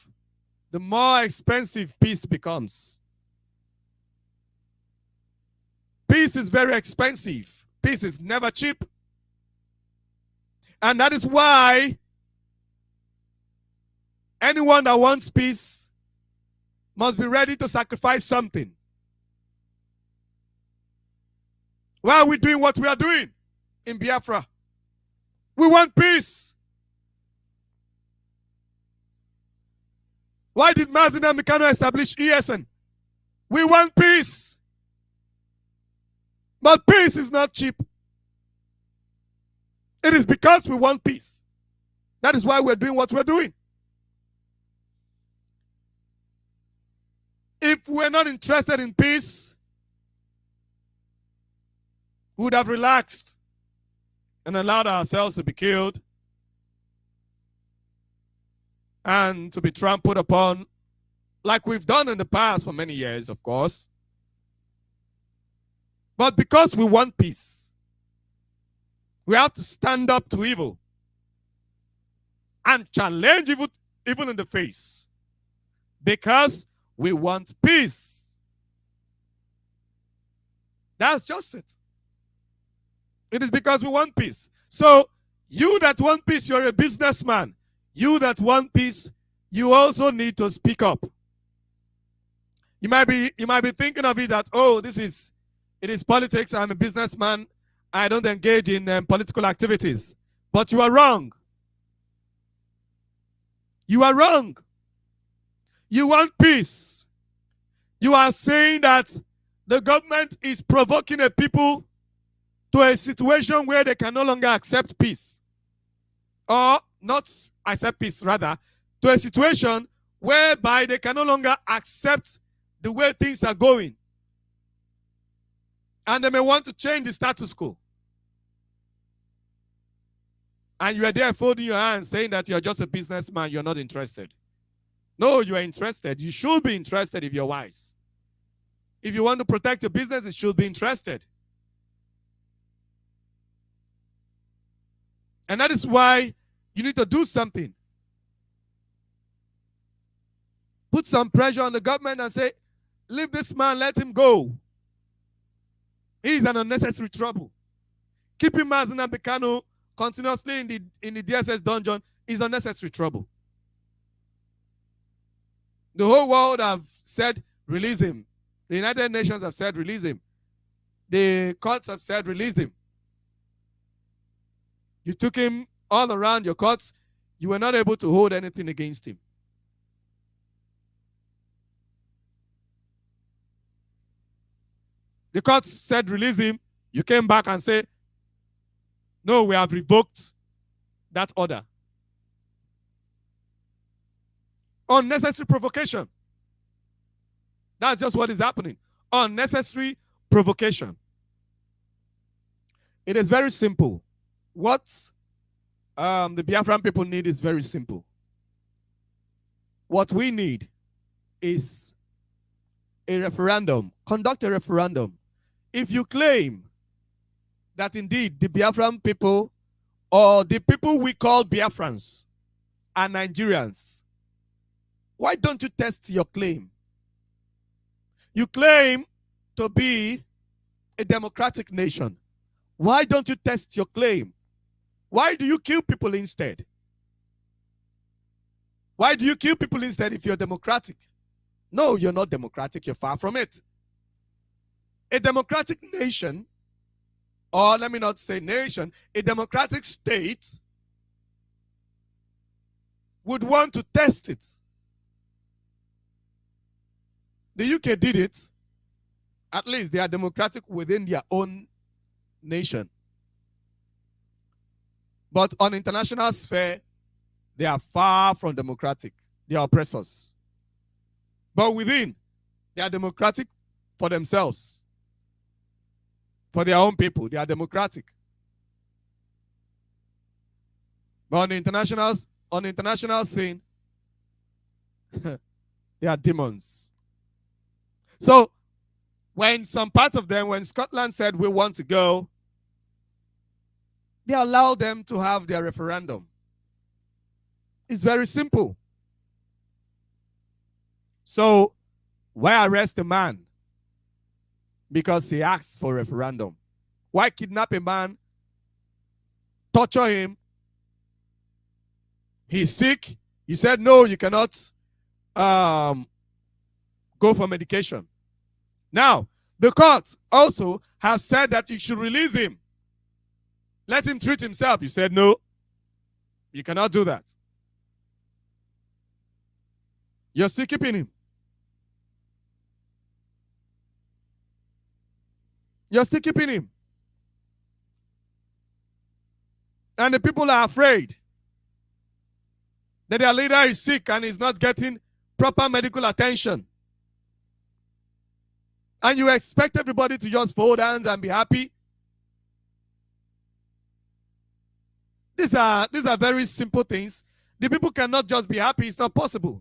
the more expensive peace becomes. Peace is very expensive. Peace is never cheap. And that is why anyone that wants peace must be ready to sacrifice something. Why are we doing what we are doing? in Biafra. We want peace. Why did Mazi Nnamdi Kanu establish ESN? We want peace. But peace is not cheap. It is because we want peace. That is why we're doing what we're doing. If we're not interested in peace, we would have relaxed and allowed ourselves to be killed and to be trampled upon, like we've done in the past for many years, of course. But because we want peace, we have to stand up to evil and challenge evil in the face, because we want peace. That's just it. It is because we want peace. So you that want peace, you're a businessman. You that want peace, you also need to speak up. You might be thinking of it that, oh, it is politics. I'm a businessman. I don't engage in political activities. But you are wrong. You are wrong. You want peace. You are saying that the government is provoking a people to a situation where they can no longer accept peace. Or not accept peace, rather, to a situation whereby they can no longer accept the way things are going. And they may want to change the status quo. And you are there folding your hands saying that you're just a businessman, you're not interested. No, you are interested. You should be interested if you're wise. If you want to protect your business, you should be interested. And that is why you need to do something. Put some pressure on the government and say, leave this man, let him go. He's an unnecessary trouble. Keeping Mazi Nnamdi Kanu continuously in the DSS dungeon is unnecessary trouble. The whole world have said, release him. The United Nations have said, release him. The courts have said, release him. You took him all around your courts. You were not able to hold anything against him. The courts said, release him. You came back and said, no, we have revoked that order. Unnecessary provocation. That's just what is happening. Unnecessary provocation. It is very simple. What the Biafran people need is very simple. What we need is a referendum. Conduct a referendum. If you claim that indeed the Biafran people, or the people we call Biafrans, are Nigerians, why don't you test your claim? You claim to be a democratic nation. Why don't you test your claim? Why do you kill people instead? Why do you kill people instead if you're democratic? No, you're not democratic. You're far from it. A democratic nation, or let me not say nation, a democratic state would want to test it. The UK did it. At least they are democratic within their own nation. But on international sphere, they are far from democratic. They are oppressors. But within, they are democratic for themselves. For their own people, they are democratic. But on the international scene, they are demons. So, when some parts of them, when Scotland said we want to go, they allowed them to have their referendum. It's very simple. So, why arrest a man? Because he asked for a referendum. Why kidnap a man, torture him? He's sick. You said, no, you cannot go for medication. Now, the courts also have said that you should release him. Let him treat himself. You said no. You cannot do that. You're still keeping him. You're still keeping him. And the people are afraid that their leader is sick and is not getting proper medical attention. And you expect everybody to just fold hands and be happy. These are very simple things. The people cannot just be happy. It's not possible.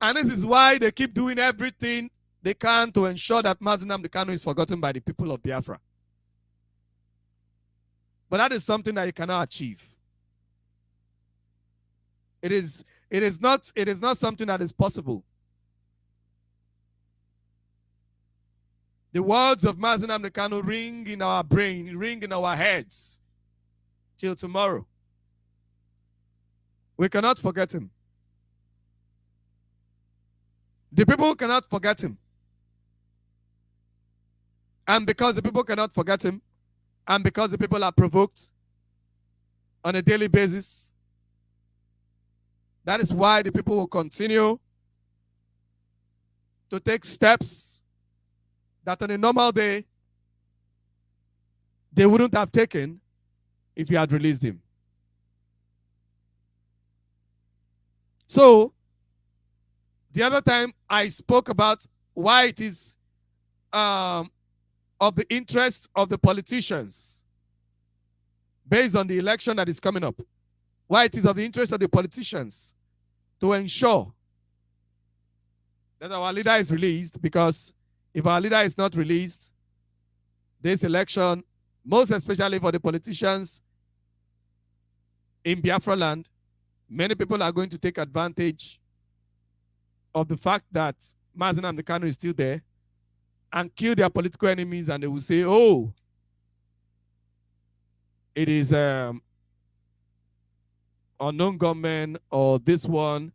And this is why they keep doing everything they can to ensure that Mazi Nnamdi Kanu is forgotten by the people of Biafra. But that is something that you cannot achieve. It is not something that is possible. The words of Mazi Nnamdi Kanu ring in our brain, ring in our heads till tomorrow. We cannot forget him. The people cannot forget him. And because the people cannot forget him, and because the people are provoked on a daily basis, that is why the people will continue to take steps that on a normal day they wouldn't have taken if you had released him. So, the other time I spoke about why it is of the interest of the politicians based on the election that is coming up. Why it is of the interest of the politicians to ensure that our leader is released, because if our leader is not released, this election, most especially for the politicians in Biafra land, many people are going to take advantage of the fact that Mazi Nnamdi Kanu is still there and kill their political enemies, and they will say, oh, it is unknown government, or this one,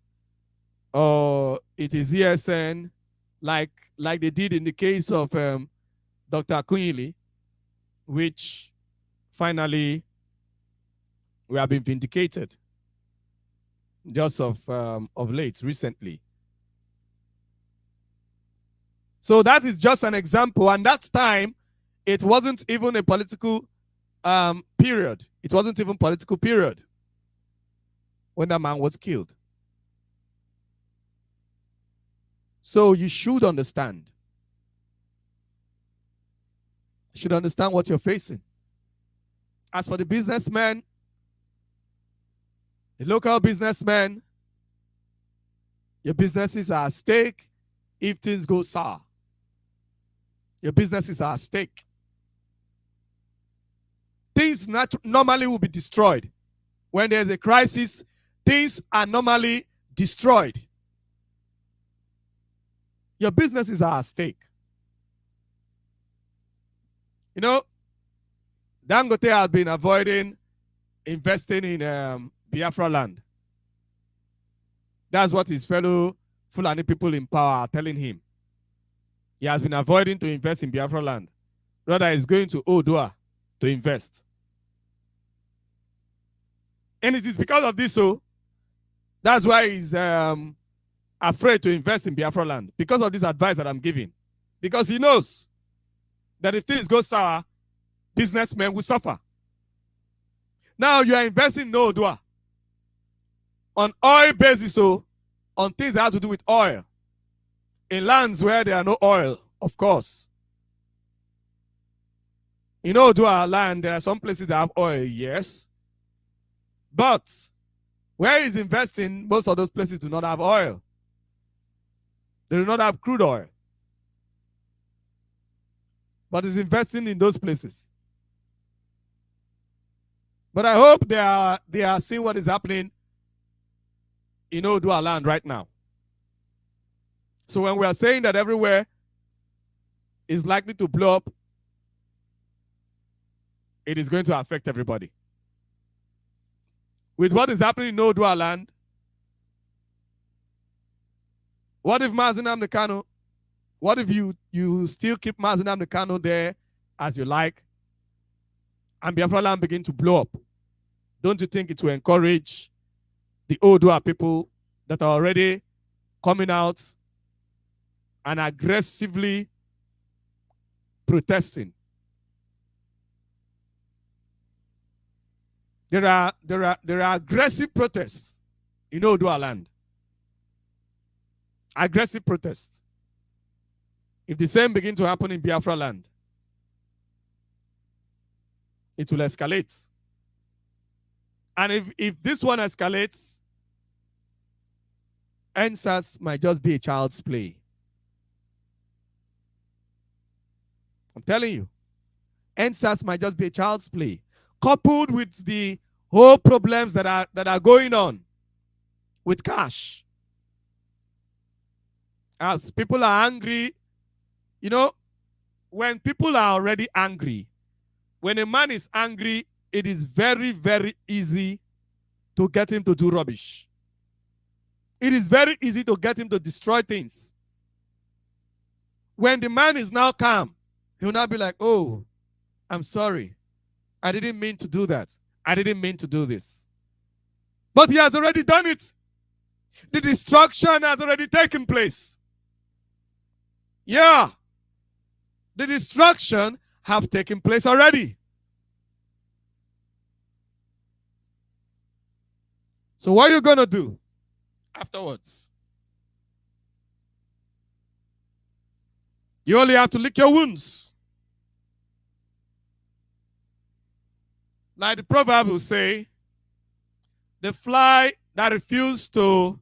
or it is ESN, like they did in the case of Dr. Akunyili, which finally we have been vindicated just of late, recently. So that is just an example. And that time, it wasn't even a political period. It wasn't even political period when that man was killed. So you should understand. You should understand what you're facing. As for the businessmen, the local businessmen, your businesses are at stake if things go sour. Your businesses are at stake. Things normally will be destroyed. When there's a crisis, things are normally destroyed. Your businesses are at stake. You know, Dangote has been avoiding investing in Biafra land. That's what his fellow Fulani people in power are telling him. He has been avoiding to invest in Biafra land. Rather, he's going to Odua to invest. And it is because of this, so that's why he's afraid to invest in Biafra land, because of this advice that I'm giving. Because he knows that if things go sour, businessmen will suffer. Now you are investing in Odua on oil basis, so on things that have to do with oil. In lands where there are no oil, of course. In Odua land, there are some places that have oil, yes. But where he's investing, most of those places do not have oil. They do not have crude oil. But he's investing in those places. But I hope they are seeing what is happening in Odua land right now. So when we are saying that everywhere is likely to blow up, it is going to affect everybody. With what is happening in Odua land, what if Mazi Nnamdi Kanu, what if you still keep Mazi Nnamdi Kanu there as you like, and Biafra land begin to blow up, don't you think it will encourage the Oodua people that are already coming out and aggressively protesting? There are aggressive protests in Oodua land. Aggressive protests. If the same begin to happen in Biafra land, it will escalate. And if this one escalates, EndSARS might just be a child's play. I'm telling you, EndSARS might just be a child's play, coupled with the whole problems that are going on with cash. As people are angry, you know, when people are already angry, when a man is angry, it is very, very easy to get him to do rubbish. It is very easy to get him to destroy things. When the man is now calm, he will not be like, oh, I'm sorry. I didn't mean to do that. I didn't mean to do this. But he has already done it. The destruction has already taken place. Yeah. The destruction have taken place already. So what are you going to do afterwards? You only have to lick your wounds. Like the proverb will say, the fly that refused to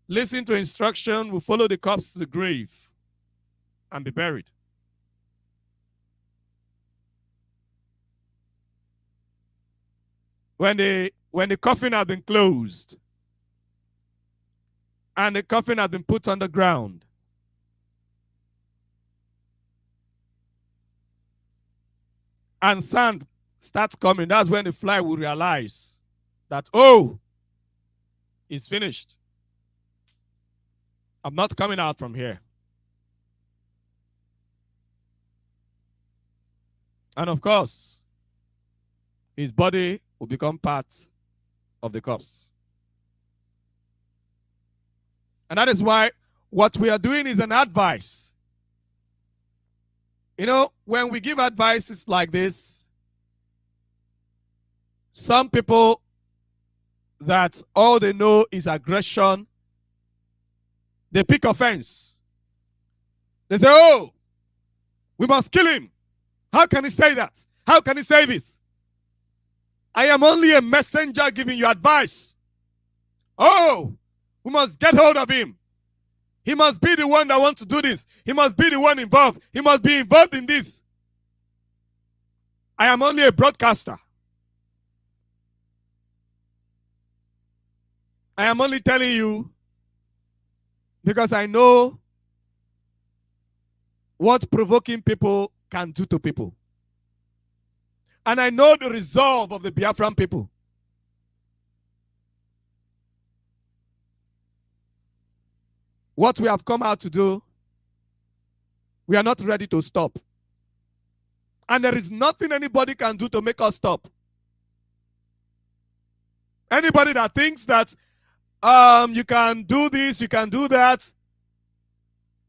listen to instruction will follow the corpse to the grave and be buried. When the coffin has been closed and the coffin has been put on the ground, and sand starts coming, that's when the fly will realize that, oh, it's finished. I'm not coming out from here. And of course, his body will become part of the corpse. And that is why what we are doing is an advice. You know, when we give advices like this, some people that all they know is aggression, they pick offense. They say, oh, we must kill him. How can he say that? How can he say this? I am only a messenger giving you advice. Oh, we must get hold of him. He must be the one that wants to do this. He must be the one involved. He must be involved in this. I am only a broadcaster. I am only telling you because I know what provoking people can do to people. And I know the resolve of the Biafran people. What we have come out to do, we are not ready to stop. And there is nothing anybody can do to make us stop. Anybody that thinks that you can do this, you can do that,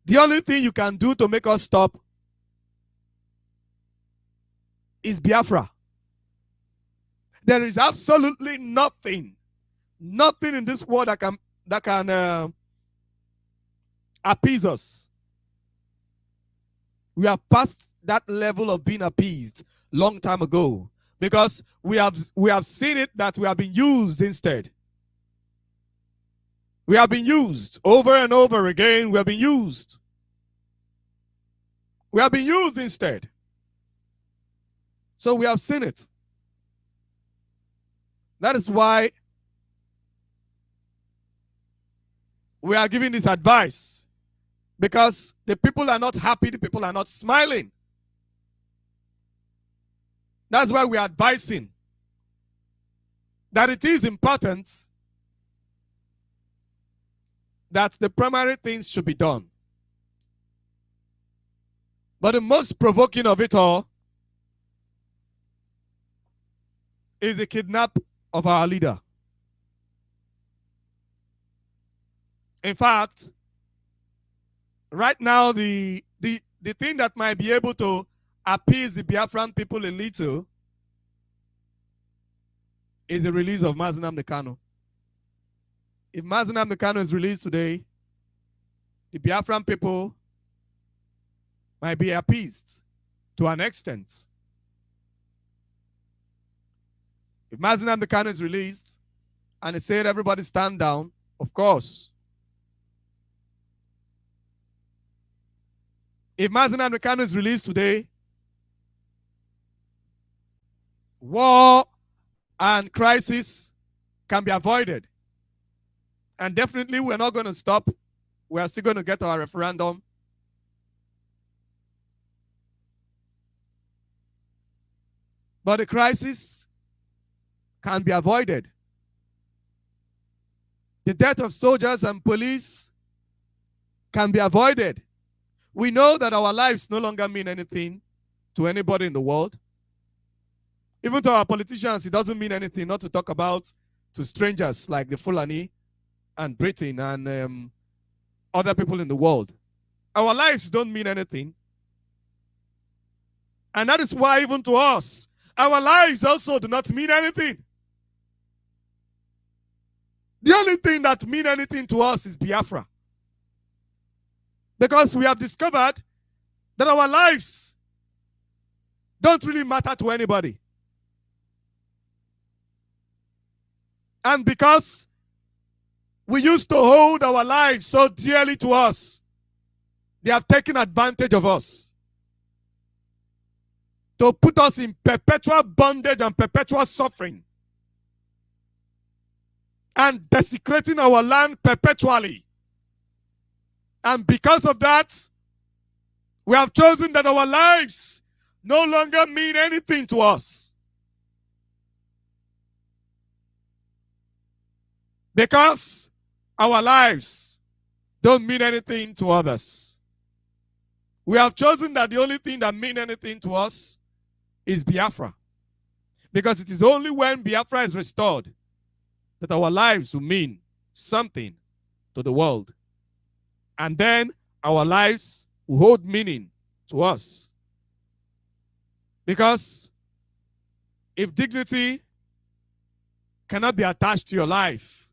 the only thing you can do to make us stop is Biafra. There is absolutely nothing in this world that can appease us. We have passed that level of being appeased long time ago because we have seen it that we have been used instead. We have been used over and over again. We have been used. We have been used instead. So we have seen it. That is why we are giving this advice. Because the people are not happy, the people are not smiling. That's why we are advising that it is important that the primary things should be done. But the most provoking of it all is the kidnap of our leader. In fact, right now, the thing that might be able to appease the Biafran people a little is the release of Mazi Nnamdi Kanu. If Mazi Nnamdi Kanu is released today, the Biafran people might be appeased to an extent. If Mazi Nnamdi Kanu is released and it said everybody stand down, of course. If Mazi Nnamdi Kanu is released today, war and crisis can be avoided. And definitely we're not going to stop. We are still going to get our referendum. But the crisis can be avoided. The death of soldiers and police can be avoided. We know that our lives no longer mean anything to anybody in the world. Even to our politicians, it doesn't mean anything, not to talk about to strangers like the Fulani and Britain and other people in the world. Our lives don't mean anything. And that is why even to us, our lives also do not mean anything. The only thing that means anything to us is Biafra. Because we have discovered that our lives don't really matter to anybody. And because we used to hold our lives so dearly to us, they have taken advantage of us to put us in perpetual bondage and perpetual suffering and desecrating our land perpetually. And because of that, we have chosen that our lives no longer mean anything to us. Because our lives don't mean anything to others. We have chosen that the only thing that means anything to us is Biafra. Because it is only when Biafra is restored that our lives will mean something to the world. And then our lives will hold meaning to us. Because if dignity cannot be attached to your life,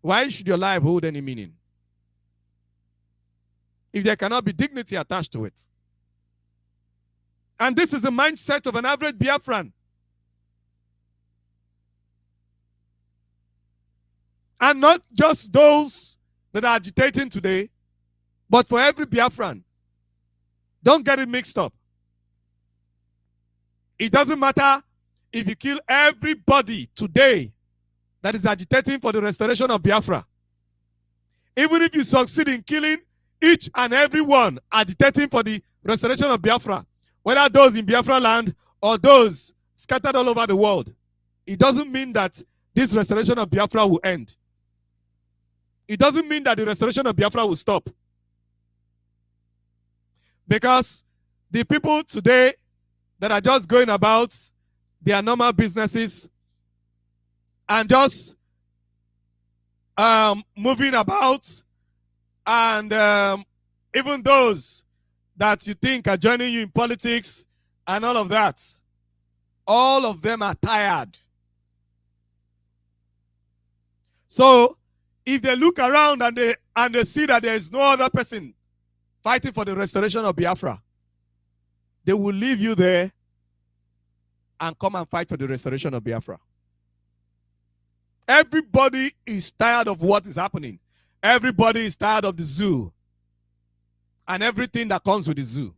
why should your life hold any meaning? If there cannot be dignity attached to it. And this is the mindset of an average Biafran. And not just those that are agitating today, but for every Biafran. Don't get it mixed up. It doesn't matter if you kill everybody today that is agitating for the restoration of Biafra. Even if you succeed in killing each and every one agitating for the restoration of Biafra, whether those in Biafra land or those scattered all over the world, it doesn't mean that this restoration of Biafra will end. It doesn't mean that the restoration of Biafra will stop. Because the people today that are just going about their normal businesses and just moving about, and even those that you think are joining you in politics and all of that, all of them are tired. So if they look around and they see that there is no other person fighting for the restoration of Biafra, they will leave you there and come and fight for the restoration of Biafra. Everybody is tired of what is happening. Everybody is tired of the zoo and everything that comes with the zoo.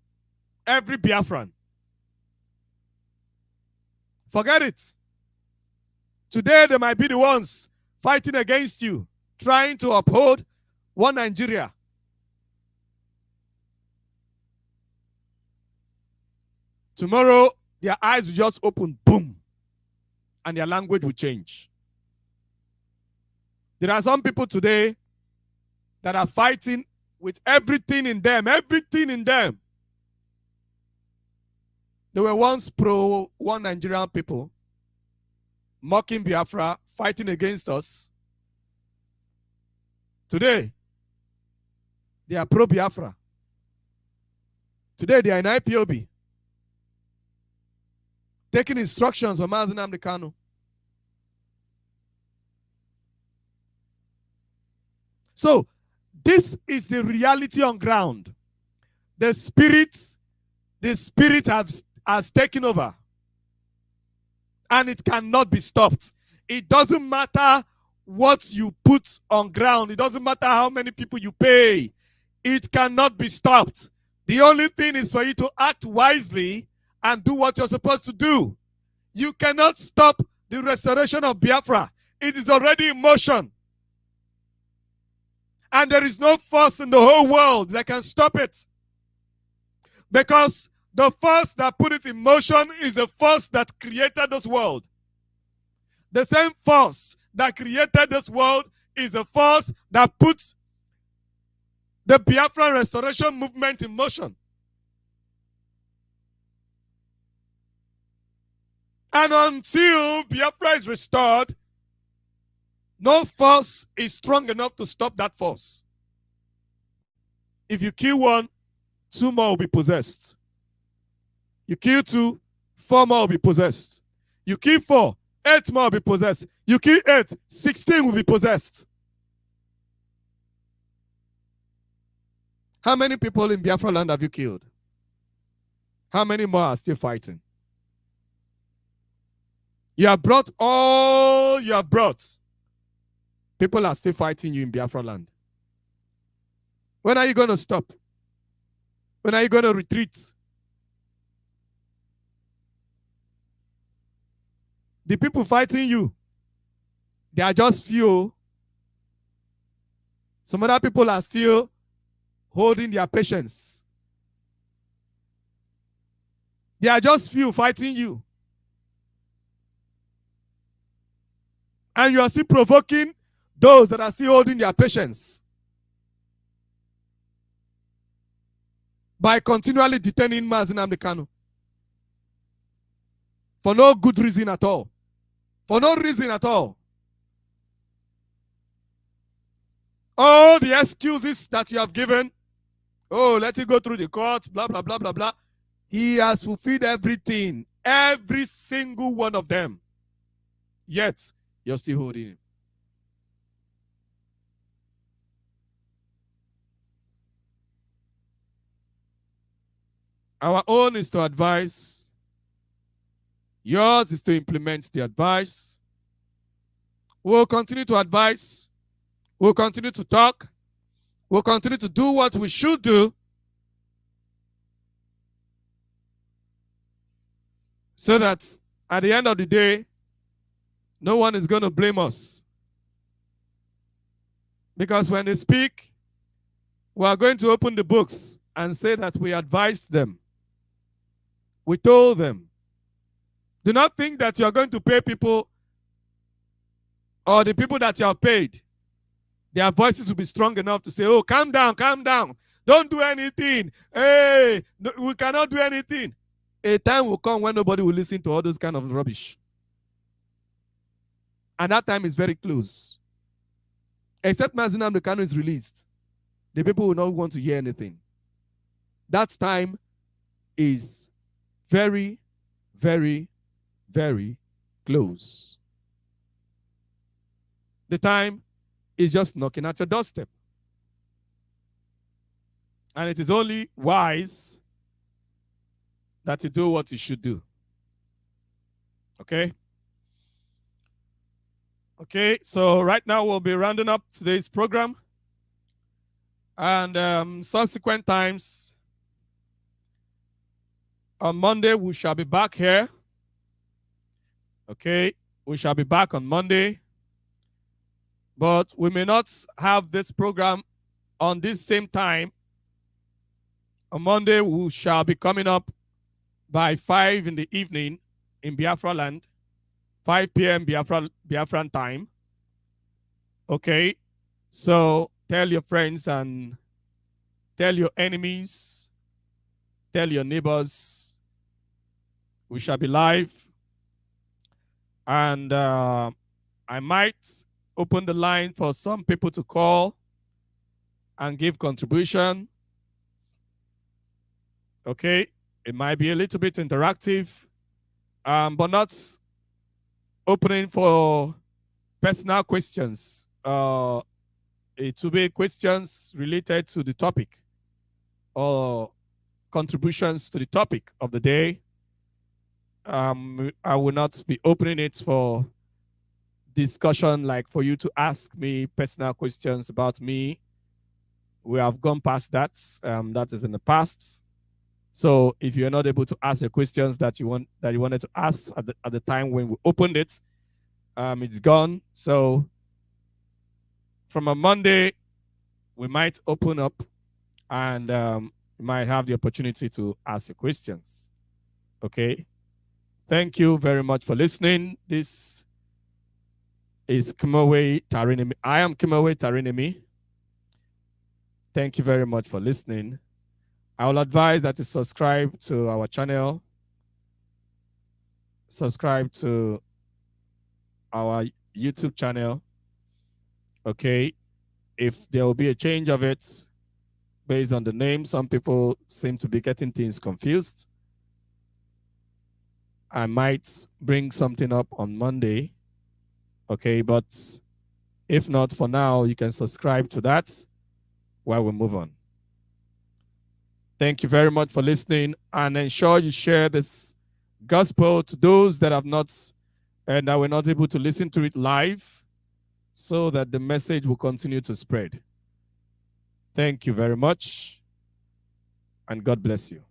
Every Biafran. Forget it. Today they might be the ones fighting against you, trying to uphold one Nigeria. Tomorrow, their eyes will just open, boom, and their language will change. There are some people today that are fighting with everything in them, They were once pro one Nigerian people, mocking Biafra, fighting against us. Today, they are pro Biafra. Today, they are in IPOB, taking instructions from Mazi Nnamdi Kanu. So, this is the reality on ground. The spirit has taken over. And it cannot be stopped. It doesn't matter what you put on ground. It doesn't matter how many people you pay. It cannot be stopped. The only thing is for you to act wisely and do what you're supposed to do. You cannot stop the restoration of Biafra. It is already in motion. And there is no force in the whole world that can stop it. Because the force that put it in motion is the force that created this world. The same force that created this world is the force that puts the Biafran restoration movement in motion. And until Biafra is restored, no force is strong enough to stop that force. If you kill one, 2 more will be possessed. You kill 2, 4 more will be possessed. You kill 4, 8 more will be possessed. You kill 8, 16 will be possessed. How many people in Biafra land have you killed? How many more are still fighting? You have brought all you have brought. People are still fighting you in Biafra land. When are you going to stop? When are you going to retreat? The people fighting you, they are just few. Some other people are still holding their patience. They are just few fighting you. And you are still provoking those that are still holding their patience by continually detaining Mazi Nnamdi Kanu for no good reason at all. For no reason at all. All the excuses that you have given, oh, let it go through the courts, blah, blah, blah, blah, blah. He has fulfilled everything, every single one of them. Yet, you're still holding him. Our own is to advise. Yours is to implement the advice. We'll continue to advise. We'll continue to talk. We'll continue to do what we should do so that at the end of the day, no one is going to blame us. Because when they speak, we are going to open the books and say that we advised them. We told them. Do not think that you are going to pay people or the people that you have paid. Their voices will be strong enough to say, oh, calm down, calm down. Don't do anything. Hey, no, we cannot do anything. A time will come when nobody will listen to all those kind of rubbish. And that time is very close. Except Mazi Nnamdi Kanu is released. The people will not want to hear anything. That time is very, very, very close. The time is just knocking at your doorstep. And it is only wise that you do what you should do. Okay? Okay, so right now we'll be rounding up today's program. And subsequent times, on Monday, we shall be back here. Okay, we shall be back on Monday. But we may not have this program on this same time. On Monday, we shall be coming up by 5 in the evening in Biafra land. 5 p.m. Biafran time. Okay, so tell your friends and tell your enemies, tell your neighbors, we shall be live. And I might open the line for some people to call and give contribution. Okay, it might be a little bit interactive, but not opening for personal questions. It will be questions related to the topic or contributions to the topic of the day. I will not be opening it for discussion, like for you to ask me personal questions about me. We have gone past that. That is in the past. So if you're not able to ask the questions that you wanted to ask at the time when we opened it, it's gone. So from a Monday, we might open up and you might have the opportunity to ask your questions. Okay. Thank you very much for listening. This is Kimawe Tarinemi. I am Kimawe Tarinemi. Thank you very much for listening. I will advise that you subscribe to our channel, subscribe to our YouTube channel. Okay. If there will be a change of it based on the name, some people seem to be getting things confused. I might bring something up on Monday. Okay, but if not, for now, you can subscribe to that while we move on. Thank you very much for listening, and ensure you share this gospel to those that have not and that were not able to listen to it live, so that the message will continue to spread. Thank you very much, and God bless you.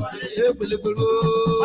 Wama